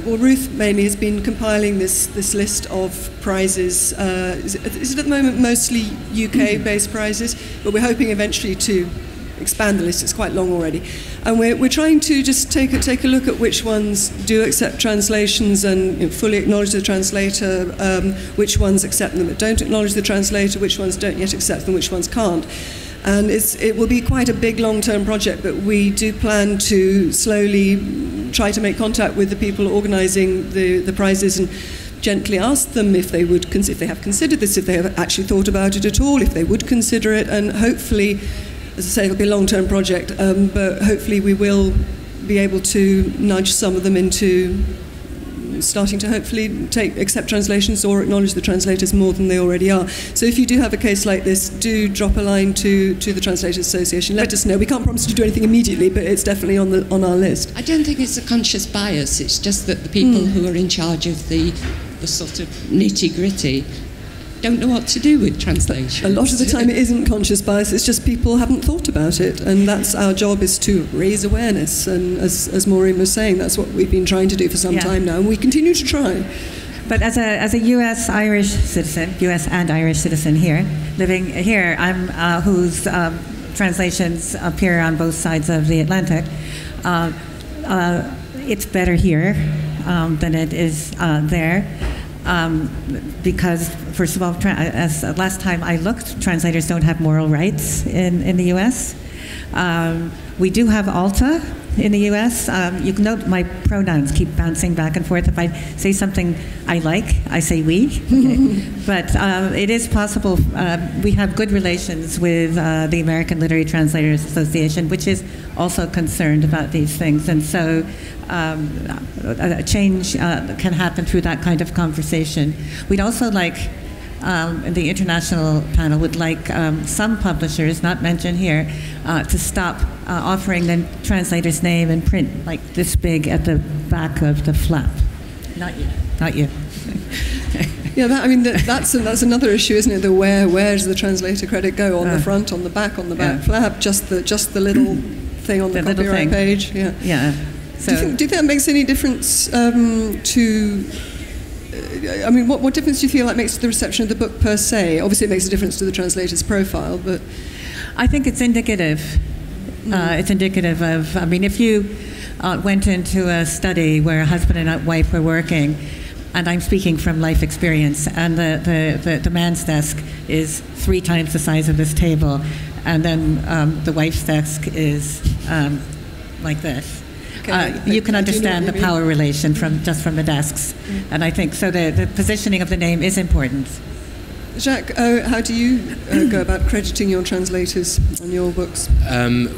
Ruth mainly has been compiling this list of prizes. Is it at the moment mostly UK-based prizes? But we're hoping eventually to expand the list. It's quite long already, and we're trying to just take a look at which ones do accept translations and fully acknowledge the translator, which ones accept them but don't acknowledge the translator, which ones don't yet accept them, which ones can't. And it will be quite a big long-term project, but we do plan to slowly try to make contact with the people organising the prizes and gently ask them if they have considered this, if they have actually thought about it at all, if they would consider it, and hopefully, as I say, it'll be a long-term project, but hopefully we will be able to nudge some of them into starting to hopefully accept translations or acknowledge the translators more than they already are. So if you do have a case like this, do drop a line to the Translators Association. Let us know. We can't promise to do anything immediately, but it's definitely on our list. I don't think it's a conscious bias. It's just that the people who are in charge of the sort of nitty-gritty don't know what to do with translation. A lot of the time it isn't conscious bias, it's just people haven't thought about it, and that's our job, is to raise awareness, and as Maureen was saying, that's what we've been trying to do for some time now, and we continue to try. But as a US and Irish citizen here, living here, I'm whose translations appear on both sides of the Atlantic, it's better here than it is there. Because, first of all, as last time I looked, translators don't have moral rights in the U.S. We do have ALTA in the U.S. You can note my pronouns keep bouncing back and forth. If I say something I like, I say we. Okay. But it is possible. We have good relations with the American Literary Translators Association, which is also concerned about these things. And so a change can happen through that kind of conversation. We'd also like, the international panel would like some publishers, not mentioned here, to stop offering the translator's name in print like this big at the back of the flap. Not you. Not you. Yeah, that's another issue, isn't it? Where does the translator credit go? On the front, on the back flap, just the little thing on the copyright page. Yeah. Yeah. So, do you think that makes any difference what difference do you feel that makes to the reception of the book per se? Obviously, it makes a difference to the translator's profile, but I think it's indicative. It's indicative of. If you went into a study where a husband and a wife were working, and I'm speaking from life experience, and the man's desk is 3 times the size of this table, and then the wife's desk is like this. You can understand the power relation from the desks. And I think so the positioning of the name is important. Jacques, how do you go about crediting your translators on your books?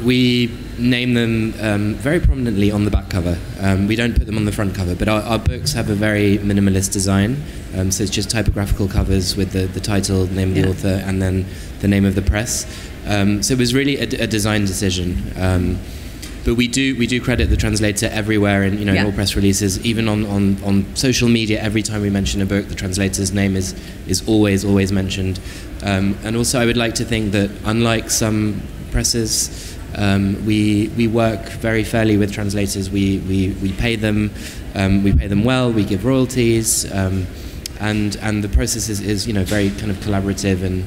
We name them very prominently on the back cover. We don't put them on the front cover, but our books have a very minimalist design. So it's just typographical covers with the title, the name of the author, and then the name of the press. So it was really a design decision. But we do credit the translator everywhere in all press releases, even on social media. Every time we mention a book, the translator's name is always mentioned. And also I would like to think that unlike some presses, we work very fairly with translators. We pay them well, we give royalties, and the process is very kind of collaborative, and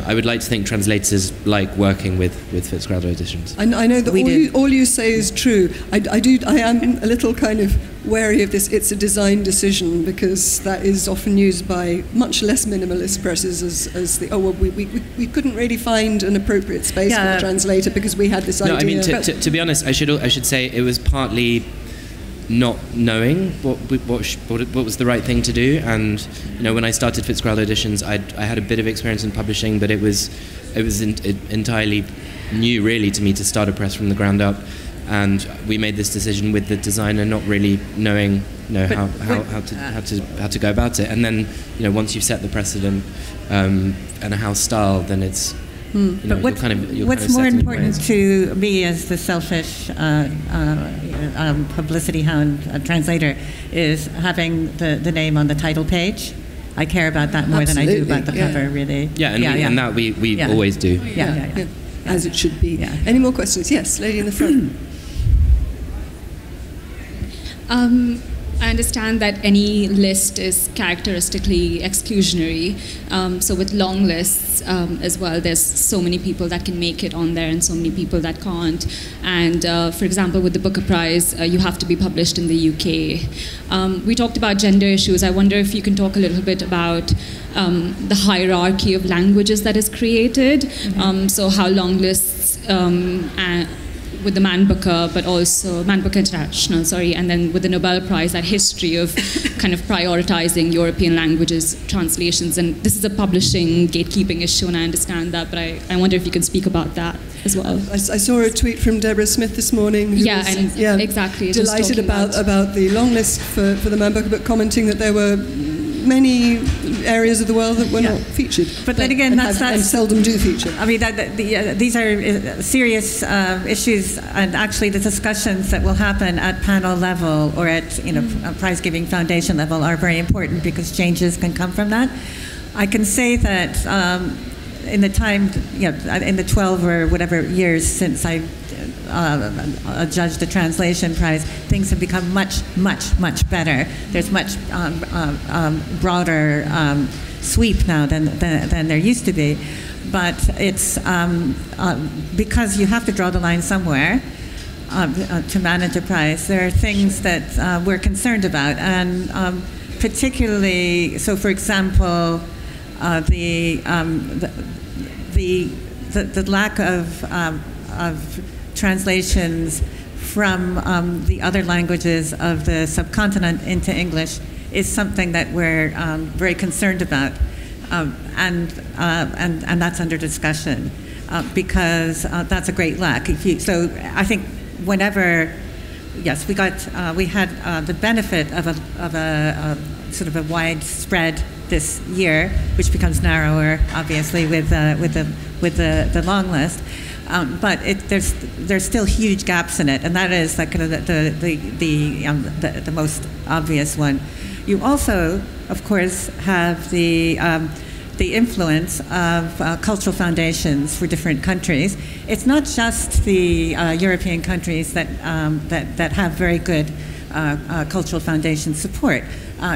I would like to think translators like working with Fitzgerald Editions. I know that all you say is true. I am a little kind of wary of this. It's a design decision, because that is often used by much less minimalist presses as we couldn't really find an appropriate space for the translator because we had this idea. No, I mean to be honest, I should say it was partly not knowing what was the right thing to do, and when I started Fitzgerald Editions, I had a bit of experience in publishing, but it was entirely new really to me to start a press from the ground up, and we made this decision with the designer not really knowing how to go about it, and then once you've set the precedent and a house style, then it's but what's more important to me as the selfish publicity hound translator is having the name on the title page. I care about that more than I do about the cover, really. And that we always do. Yeah. As it should be. Yeah. Any more questions? Yes, lady in the front. I understand that any list is characteristically exclusionary. So with long lists as well, there's so many people that can make it on there and so many people that can't. And for example, with the Booker Prize, you have to be published in the UK. We talked about gender issues. I wonder if you can talk a little bit about the hierarchy of languages that is created. Mm-hmm. So how long lists with the Man Booker, but also Man Booker International, and then with the Nobel Prize, that history of kind of prioritizing European languages, translations, and this is a publishing gatekeeping issue, and I understand that, but I wonder if you can speak about that as well. I saw a tweet from Deborah Smith this morning. Exactly. Delighted about the long list for the Man Booker, but commenting that there were many areas of the world that were not featured. But then again, and seldom do feature. I mean, these are serious issues, and actually the discussions that will happen at panel level or at a prize-giving foundation level are very important, because changes can come from that. I can say that in the time, in the 12 or whatever years since I judged the translation prize, things have become much, much, much better. There's much broader sweep now than there used to be. But it's because you have to draw the line somewhere to manage a prize. There are things that we're concerned about, and particularly, so for example, the lack of translations from the other languages of the subcontinent into English is something that we're very concerned about, and that's under discussion, because that's a great lack. So I think whenever, yes, we had the benefit of a sort of a widespread this year, which becomes narrower, obviously, with the long list. But there's still huge gaps in it, and that is like kind of the most obvious one. You also, of course, have the influence of cultural foundations for different countries. It's not just the European countries that have very good cultural foundation support.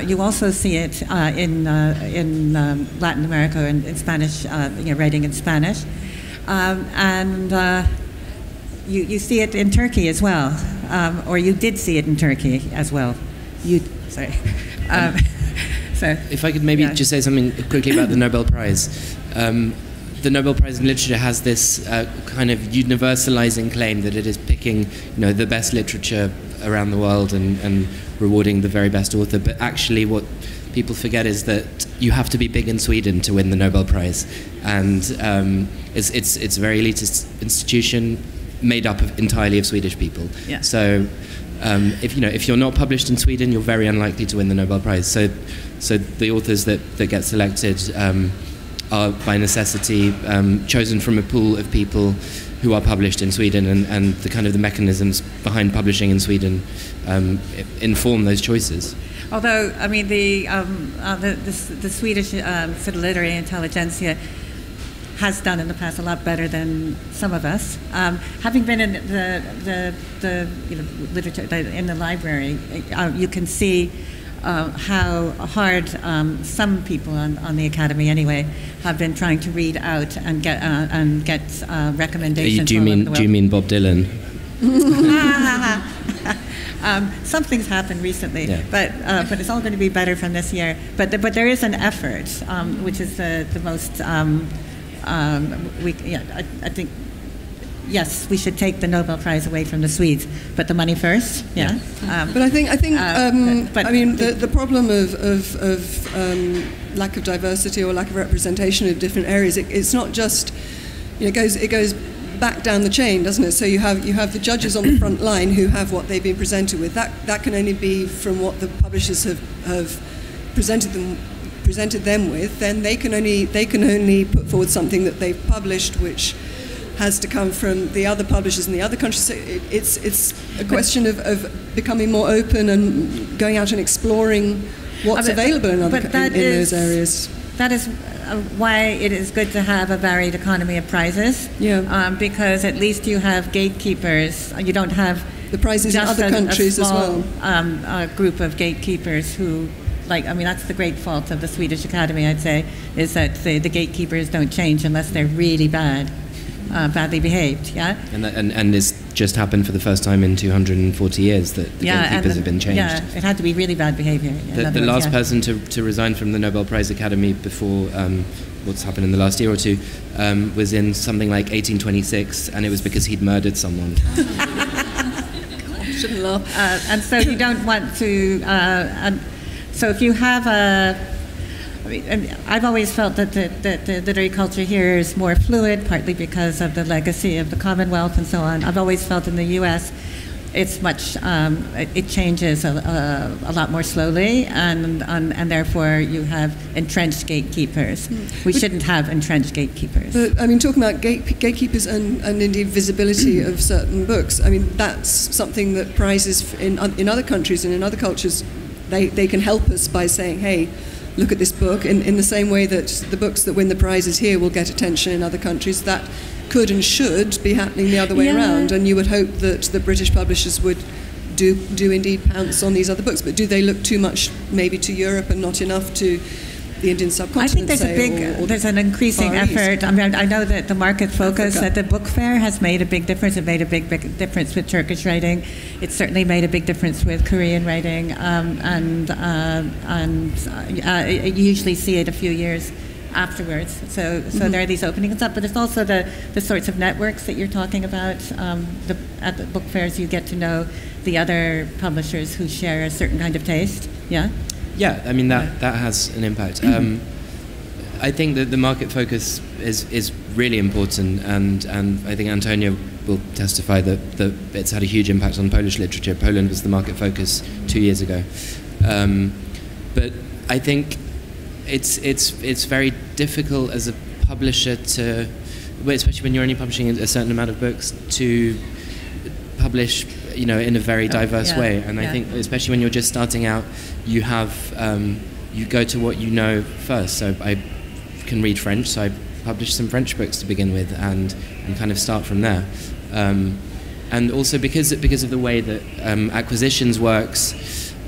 You also see it in Latin America and in Spanish, writing in Spanish. And you see it in Turkey as well, or you did see it in Turkey as well. So, if I could maybe just say something quickly about the Nobel Prize. The Nobel Prize in Literature has this kind of universalizing claim that it is picking, the best literature around the world and rewarding the very best author. But actually, what people forget is that you have to be big in Sweden to win the Nobel Prize, and it's a very elitist institution made up entirely of Swedish people. Yeah. So if you're not published in Sweden, you're very unlikely to win the Nobel Prize. So the authors that get selected are by necessity chosen from a pool of people who are published in Sweden, and the kind of the mechanisms behind publishing in Sweden inform those choices. Although, I mean, the Swedish sort of literary intelligentsia has done in the past a lot better than some of us. Having been in the literature in the library, you can see how hard some people on the academy, anyway, have been trying to read out and get recommendations. Do you mean Bob Dylan? Something's happened recently, yeah. but it's all going to be better from this year. But there is an effort, which is the most. I think. Yes, we should take the Nobel Prize away from the Swedes, but the money first. Yeah. But I think the problem of lack of diversity or lack of representation of different areas. It's not just, it goes back down the chain, doesn't it? So you have the judges on the front line who have what they've been presented with. That can only be from what the publishers have presented them with. Then they can only put forward something that they've published, which has to come from the other publishers in the other countries. So it's a question of becoming more open and going out and exploring what's available in those areas. That is why it is good to have a varied economy of prizes. Yeah. Because at least you have gatekeepers. You don't have the prizes in other countries as well. A group of gatekeepers who. That's the great fault of the Swedish Academy, I'd say, is that the gatekeepers don't change unless they're really badly behaved, yeah? And it's just happened for the first time in 240 years that the gatekeepers have been changed. Yeah, it had to be really bad behavior. The last person to resign from the Nobel Prize Academy before what's happened in the last year or two was in something like 1826, and it was because he'd murdered someone. Shouldn't laugh. And so you don't want to... So if you have I've always felt that the literary culture here is more fluid, partly because of the legacy of the Commonwealth and so on. I've always felt in the U.S. it's much, it changes a lot more slowly, and therefore you have entrenched gatekeepers. We shouldn't have entrenched gatekeepers. But I mean, talking about gatekeepers and indeed visibility of certain books, I mean, that's something that prizes in other countries and in other cultures, they can help us by saying, hey, look at this book, in the same way that the books that win the prizes here will get attention in other countries. That could and should be happening the other way around, and you would hope that the British publishers would do indeed pounce on these other books. But do they look too much maybe to Europe and not enough to the Indian subcontinent? I think there's an increasing effort. I mean, I know that the market focus at the book fair has made a big difference. It made a big difference with Turkish writing. It's certainly made a big difference with Korean writing, and you usually see it a few years afterwards. So there are these openings up, but it's also the sorts of networks that you're talking about. At the book fairs, you get to know the other publishers who share a certain kind of taste. Yeah. Yeah, I mean that has an impact. I think that the market focus is really important, and I think Antonia will testify that it's had a huge impact on Polish literature. Poland was the market focus 2 years ago, but I think it's very difficult as a publisher to, especially when you're only publishing a certain amount of books, to publish, in a very diverse way. And I think, especially when you're just starting out, you have you go to what you know first. So I can read French, so I published some French books to begin with, and kind of start from there. And also because of the way that acquisitions works.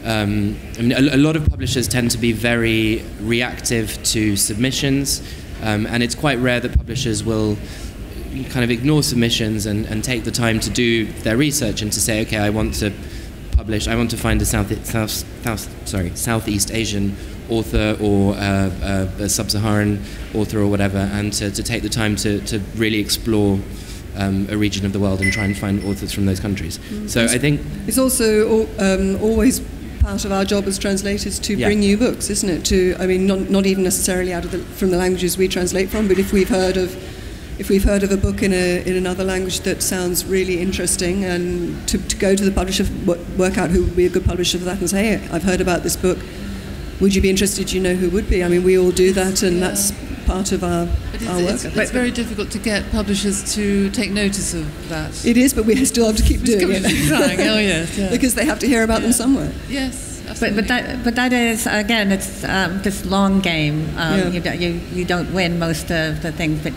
I mean, a lot of publishers tend to be very reactive to submissions, and it's quite rare that publishers will kind of ignore submissions and take the time to do their research and to say, okay, I want to find a Southeast Asian author or a Sub-Saharan author or whatever, and to take the time to really explore a region of the world and try and find authors from those countries. So I think it's also always part of our job as translators to bring you books, isn't it? I mean, not even necessarily from the languages we translate from, but if we've heard of a book in another language that sounds really interesting, and to go to the publisher, work out who would be a good publisher for that, and say, hey, I've heard about this book. Would you be interested? Do you know who would be? I mean, we all do that, and that's part of our work. It's very difficult to get publishers to take notice of that. It is, but we still have to keep doing it. Keep trying. Oh yes, yeah. Because they have to hear about them somewhere. Yes, absolutely. But that is, again, it's this long game. You don't win most of the things, but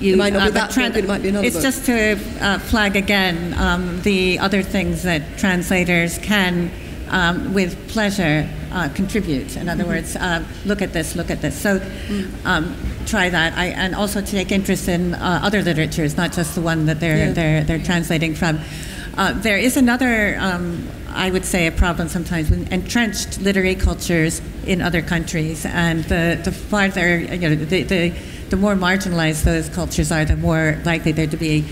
it might not be that book, it might be another book. It's just to flag again the other things that translators can, with pleasure, contribute. In other words, look at this. So try that, and also to take interest in other literatures, not just the one that they're translating from. There is another, I would say, a problem sometimes with entrenched literary cultures in other countries, and the farther, the more marginalized those cultures are, the more likely they're to be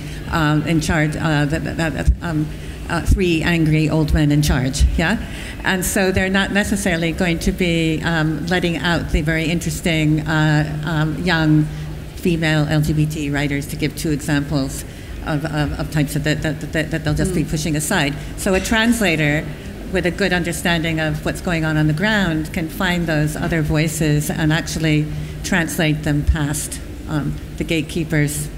in charge. Three angry old men in charge, and so they're not necessarily going to be letting out the very interesting young female LGBT writers, to give two examples of types that they'll just be pushing aside. So a translator with a good understanding of what's going on the ground can find those other voices and actually translate them past the gatekeepers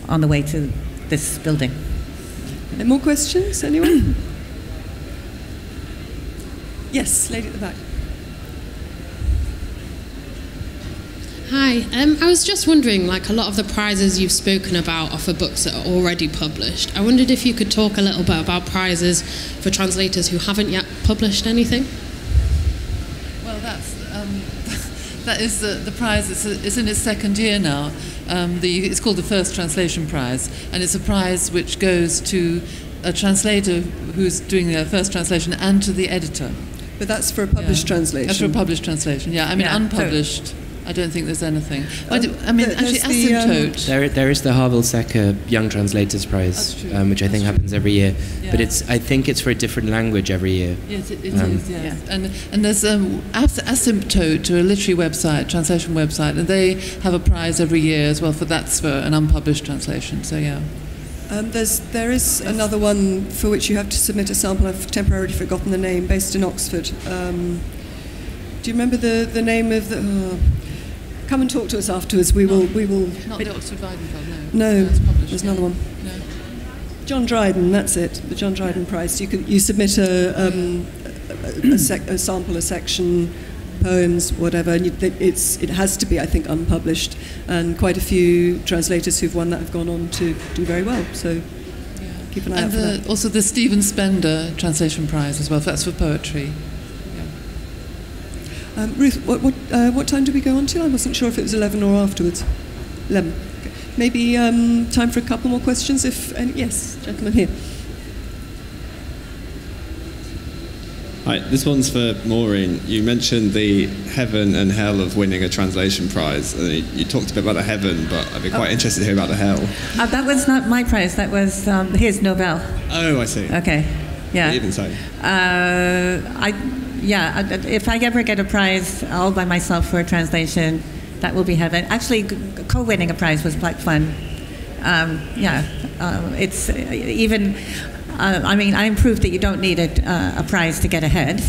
on the way to this building. Any more questions, anyone? Yes, lady at the back. Hi, I was just wondering, like, a lot of the prizes you've spoken about are for books that are already published. I wondered if you could talk a little bit about prizes for translators who haven't yet published anything. Well, that is the prize. It's in its second year now. It's called the First Translation Prize, and it's a prize which goes to a translator who's doing their first translation and to the editor. But that's for a published translation. That's for a published translation, I mean, unpublished, I don't think there's anything. Actually, Asymptote. There is the Havel Secker Young Translators Prize, which I think happens every year. Yeah. But I think it's for a different language every year. Yes, it is. Yes. Yeah. And there's Asymptote, to a literary website, translation website, and they have a prize every year as well. That's for an unpublished translation. So yeah. There is another one for which you have to submit a sample. I've temporarily forgotten the name. Based in Oxford. Do you remember the name of the? Come and talk to us afterwards. We will. Not the Oxford Weidenfeld, no. No, it's published. There's another one. No. John Dryden. That's it. The John Dryden Prize. You submit a sample, a section, poems, whatever. And it has to be, I think, unpublished. And quite a few translators who've won that have gone on to do very well. So keep an eye out for that. Also the Stephen Spender Translation Prize as well. That's for poetry. Ruth, what time do we go on till? I wasn't sure if it was 11 or afterwards. 11. Okay. Maybe time for a couple more questions. Yes, gentleman here. Hi, this one's for Maureen. You mentioned the heaven and hell of winning a translation prize. You talked a bit about the heaven, but I'd be quite interested to hear about the hell. That was not my prize. That was his Nobel. Oh, I see. Okay, yeah. Even so. If I ever get a prize all by myself for a translation, that will be heaven. Actually, co-winning a prize was quite fun. It's even. I'm proof that you don't need a prize to get ahead.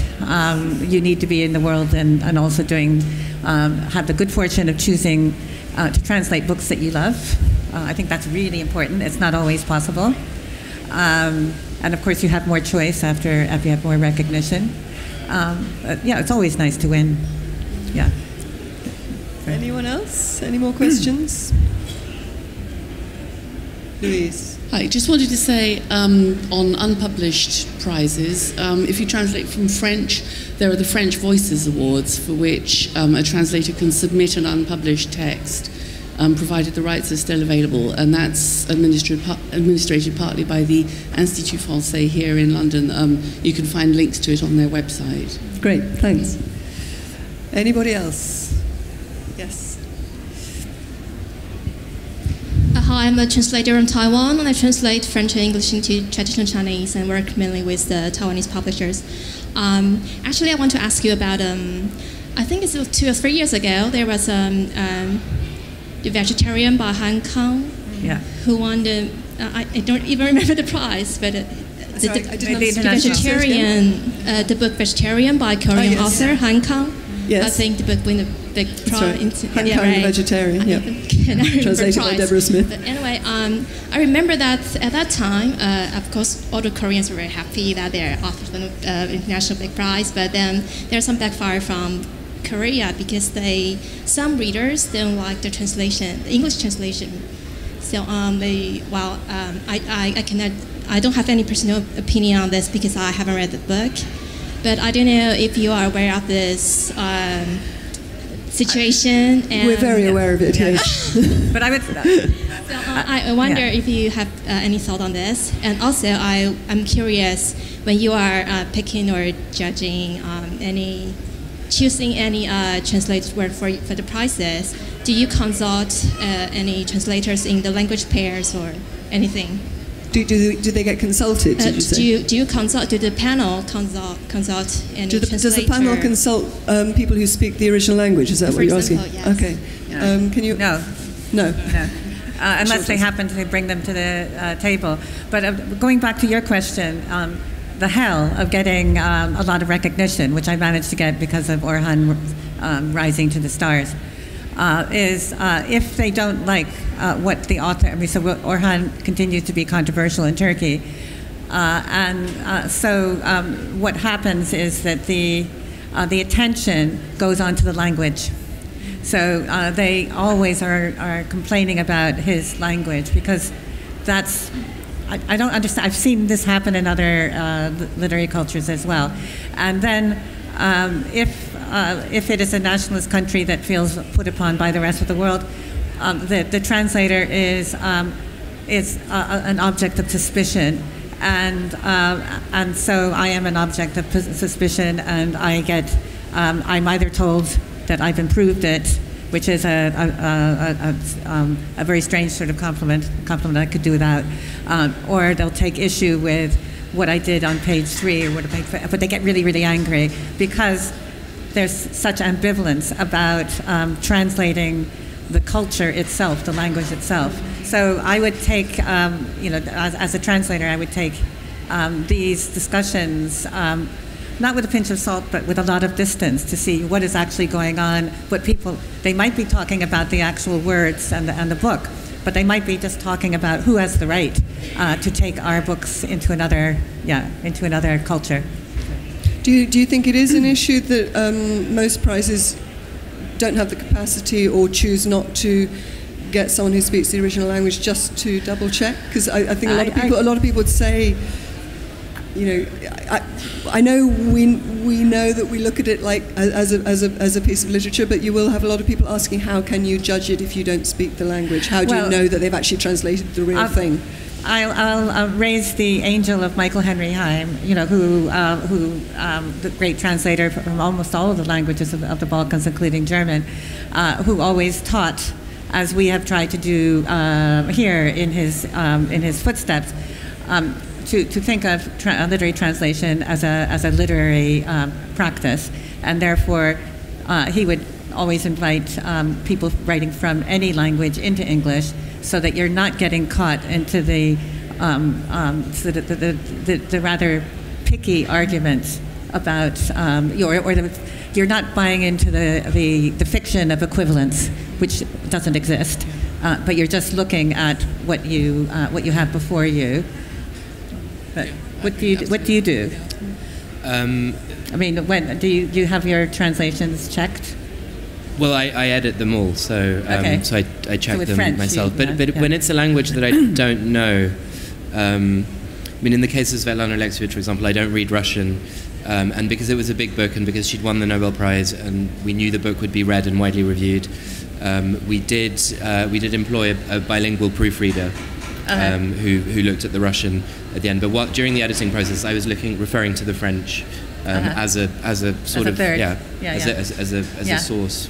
You need to be in the world and also have the good fortune of choosing to translate books that you love. I think that's really important. It's not always possible. And of course, you have more choice after you have more recognition. It's always nice to win. Yeah. Anyone else? Any more questions? Louise. Hi, just wanted to say on unpublished prizes, if you translate from French, there are the French Voices Awards, for which a translator can submit an unpublished text, provided the rights are still available, and that's administrated partly by the Institut Français here in London. You can find links to it on their website. Great, thanks. Anybody else? Yes. Hi, I'm a translator from Taiwan, and I translate French and English into traditional Chinese and work mainly with the Taiwanese publishers. Actually, I want to ask you about, I think it's 2 or 3 years ago, there was The Vegetarian by Han Kang, who won the, I don't even remember the prize, but the book Vegetarian by Korean author Han Kang. Yes. I think the book won the big prize. Han Kang the Vegetarian, translated by Deborah Smith. But anyway, I remember that at that time, of course, all the Koreans were very happy that they're offered the international big prize, but then there's some backfire from Korea because some readers don't like the translation, the English translation. So I don't have any personal opinion on this because I haven't read the book. But I don't know if you are aware of this situation. We're very aware of it, yes. But I would... I wonder if you have any thought on this. And also, I'm curious, when you are picking or judging choosing any translated word for the prizes, do you consult any translators in the language pairs or anything? Do they get consulted? Did you say? Do you consult? Do the panel consult any translator? Does the panel consult people who speak the original language? Is that what you're asking? Yes. Okay. Can you? No. Unless they happen to bring them to the table. But going back to your question, the hell of getting a lot of recognition, which I managed to get because of Orhan Rising to the Stars, is if they don't like what the author, so Orhan continues to be controversial in Turkey, so what happens is that the attention goes on to the language. So they always are complaining about his language because that's, I don't understand. I've seen this happen in other literary cultures as well. And then if it is a nationalist country that feels put upon by the rest of the world, the translator is an object of suspicion, and so I am an object of suspicion, and I get I'm either told that I've improved it, which is a very strange sort of compliment I could do without, or they'll take issue with what I did on page 3 or but they get really, really angry because there's such ambivalence about translating the culture itself, the language itself. So I would take, as a translator, I would take these discussions, not with a pinch of salt, but with a lot of distance to see what is actually going on, what people, they might be talking about the actual words and the book, but they might be just talking about who has the right to take our books into another culture. Do you think it is an issue that most prizes don't have the capacity or choose not to get someone who speaks the original language just to double check? Because I think a lot of people would say, I know we know that we look at it like as a piece of literature, but you will have a lot of people asking, how can you judge it if you don't speak the language? How do you know that they've actually translated the real thing? I'll raise the angel of Michael Henry Heim, who the great translator from almost all of the languages of the Balkans, including German, who always taught, as we have tried to do here in his footsteps, to think of literary translation as a literary practice, and therefore he would always invite people writing from any language into English, so that you're not getting caught into the rather picky arguments about you're not buying into the fiction of equivalence, which doesn't exist, but you're just looking at what you have before you. But what do you do? I mean, when do you have your translations checked? Well, I edit them all, so so I check them French, myself. But when it's a language that I don't know, I mean, in the case of Svetlana Alexievich, for example, I don't read Russian, and because it was a big book and because she'd won the Nobel Prize and we knew the book would be read and widely reviewed, we did employ a bilingual proofreader. who looked at the Russian at the end. But during the editing process, I was referring to the French as a sort of third. as a source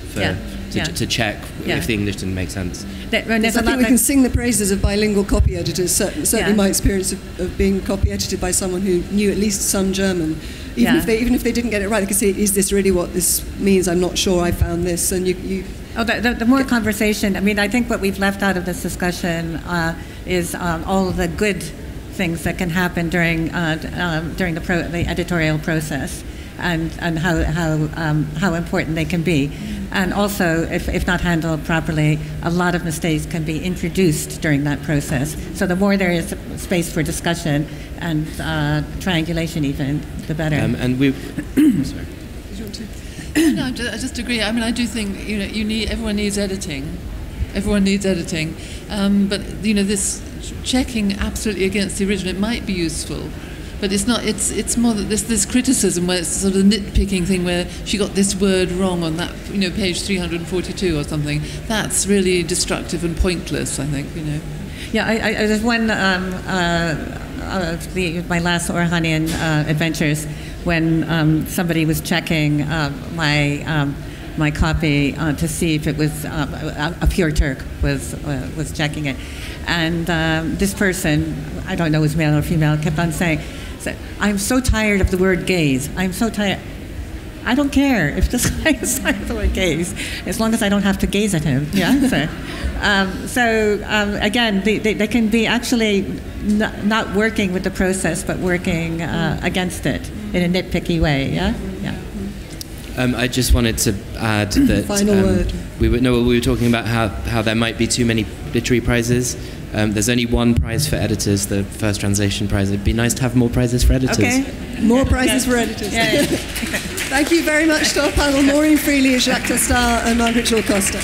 to check if the English didn't make sense. I think we can sing the praises of bilingual copy editors. Certainly, my experience of being copy edited by someone who knew at least some German, even if they didn't get it right, they could say, "Is this really what this means? I'm not sure. I found this." And you the more conversation. I mean, I think what we've left out of this discussion is all of the good things that can happen during the editorial process, and how important they can be. And also, if not handled properly, a lot of mistakes can be introduced during that process. So the more there is space for discussion and triangulation, even the better. And we. Sorry. No, I just agree. I mean, I do think everyone needs editing. Everyone needs editing, but this checking absolutely against the original, it might be useful. But it's not. It's more that this criticism where it's sort of a nitpicking thing where she got this word wrong on that page 342 or something. That's really destructive and pointless, I think. Yeah, there's one my last Orhanian adventures when somebody was checking my copy to see if it was a pure Turk was checking it, and this person, I don't know if it was male or female, kept on saying, "I'm so tired of the word gaze. I'm so tired." I don't care if this guy is tired of the word gaze, as long as I don't have to gaze at him. Yeah. Again, they can be actually not working with the process, but working against it in a nitpicky way. Yeah. Yeah. I just wanted to add that final word. We were talking about how there might be too many literary prizes. There's only one prize for editors, the first translation prize. It'd be nice to have more prizes for editors. Okay, more prizes for editors. Yeah. Thank you very much to our panel, Maureen Freely, Jacques Testard and Margaret Shaw Costa.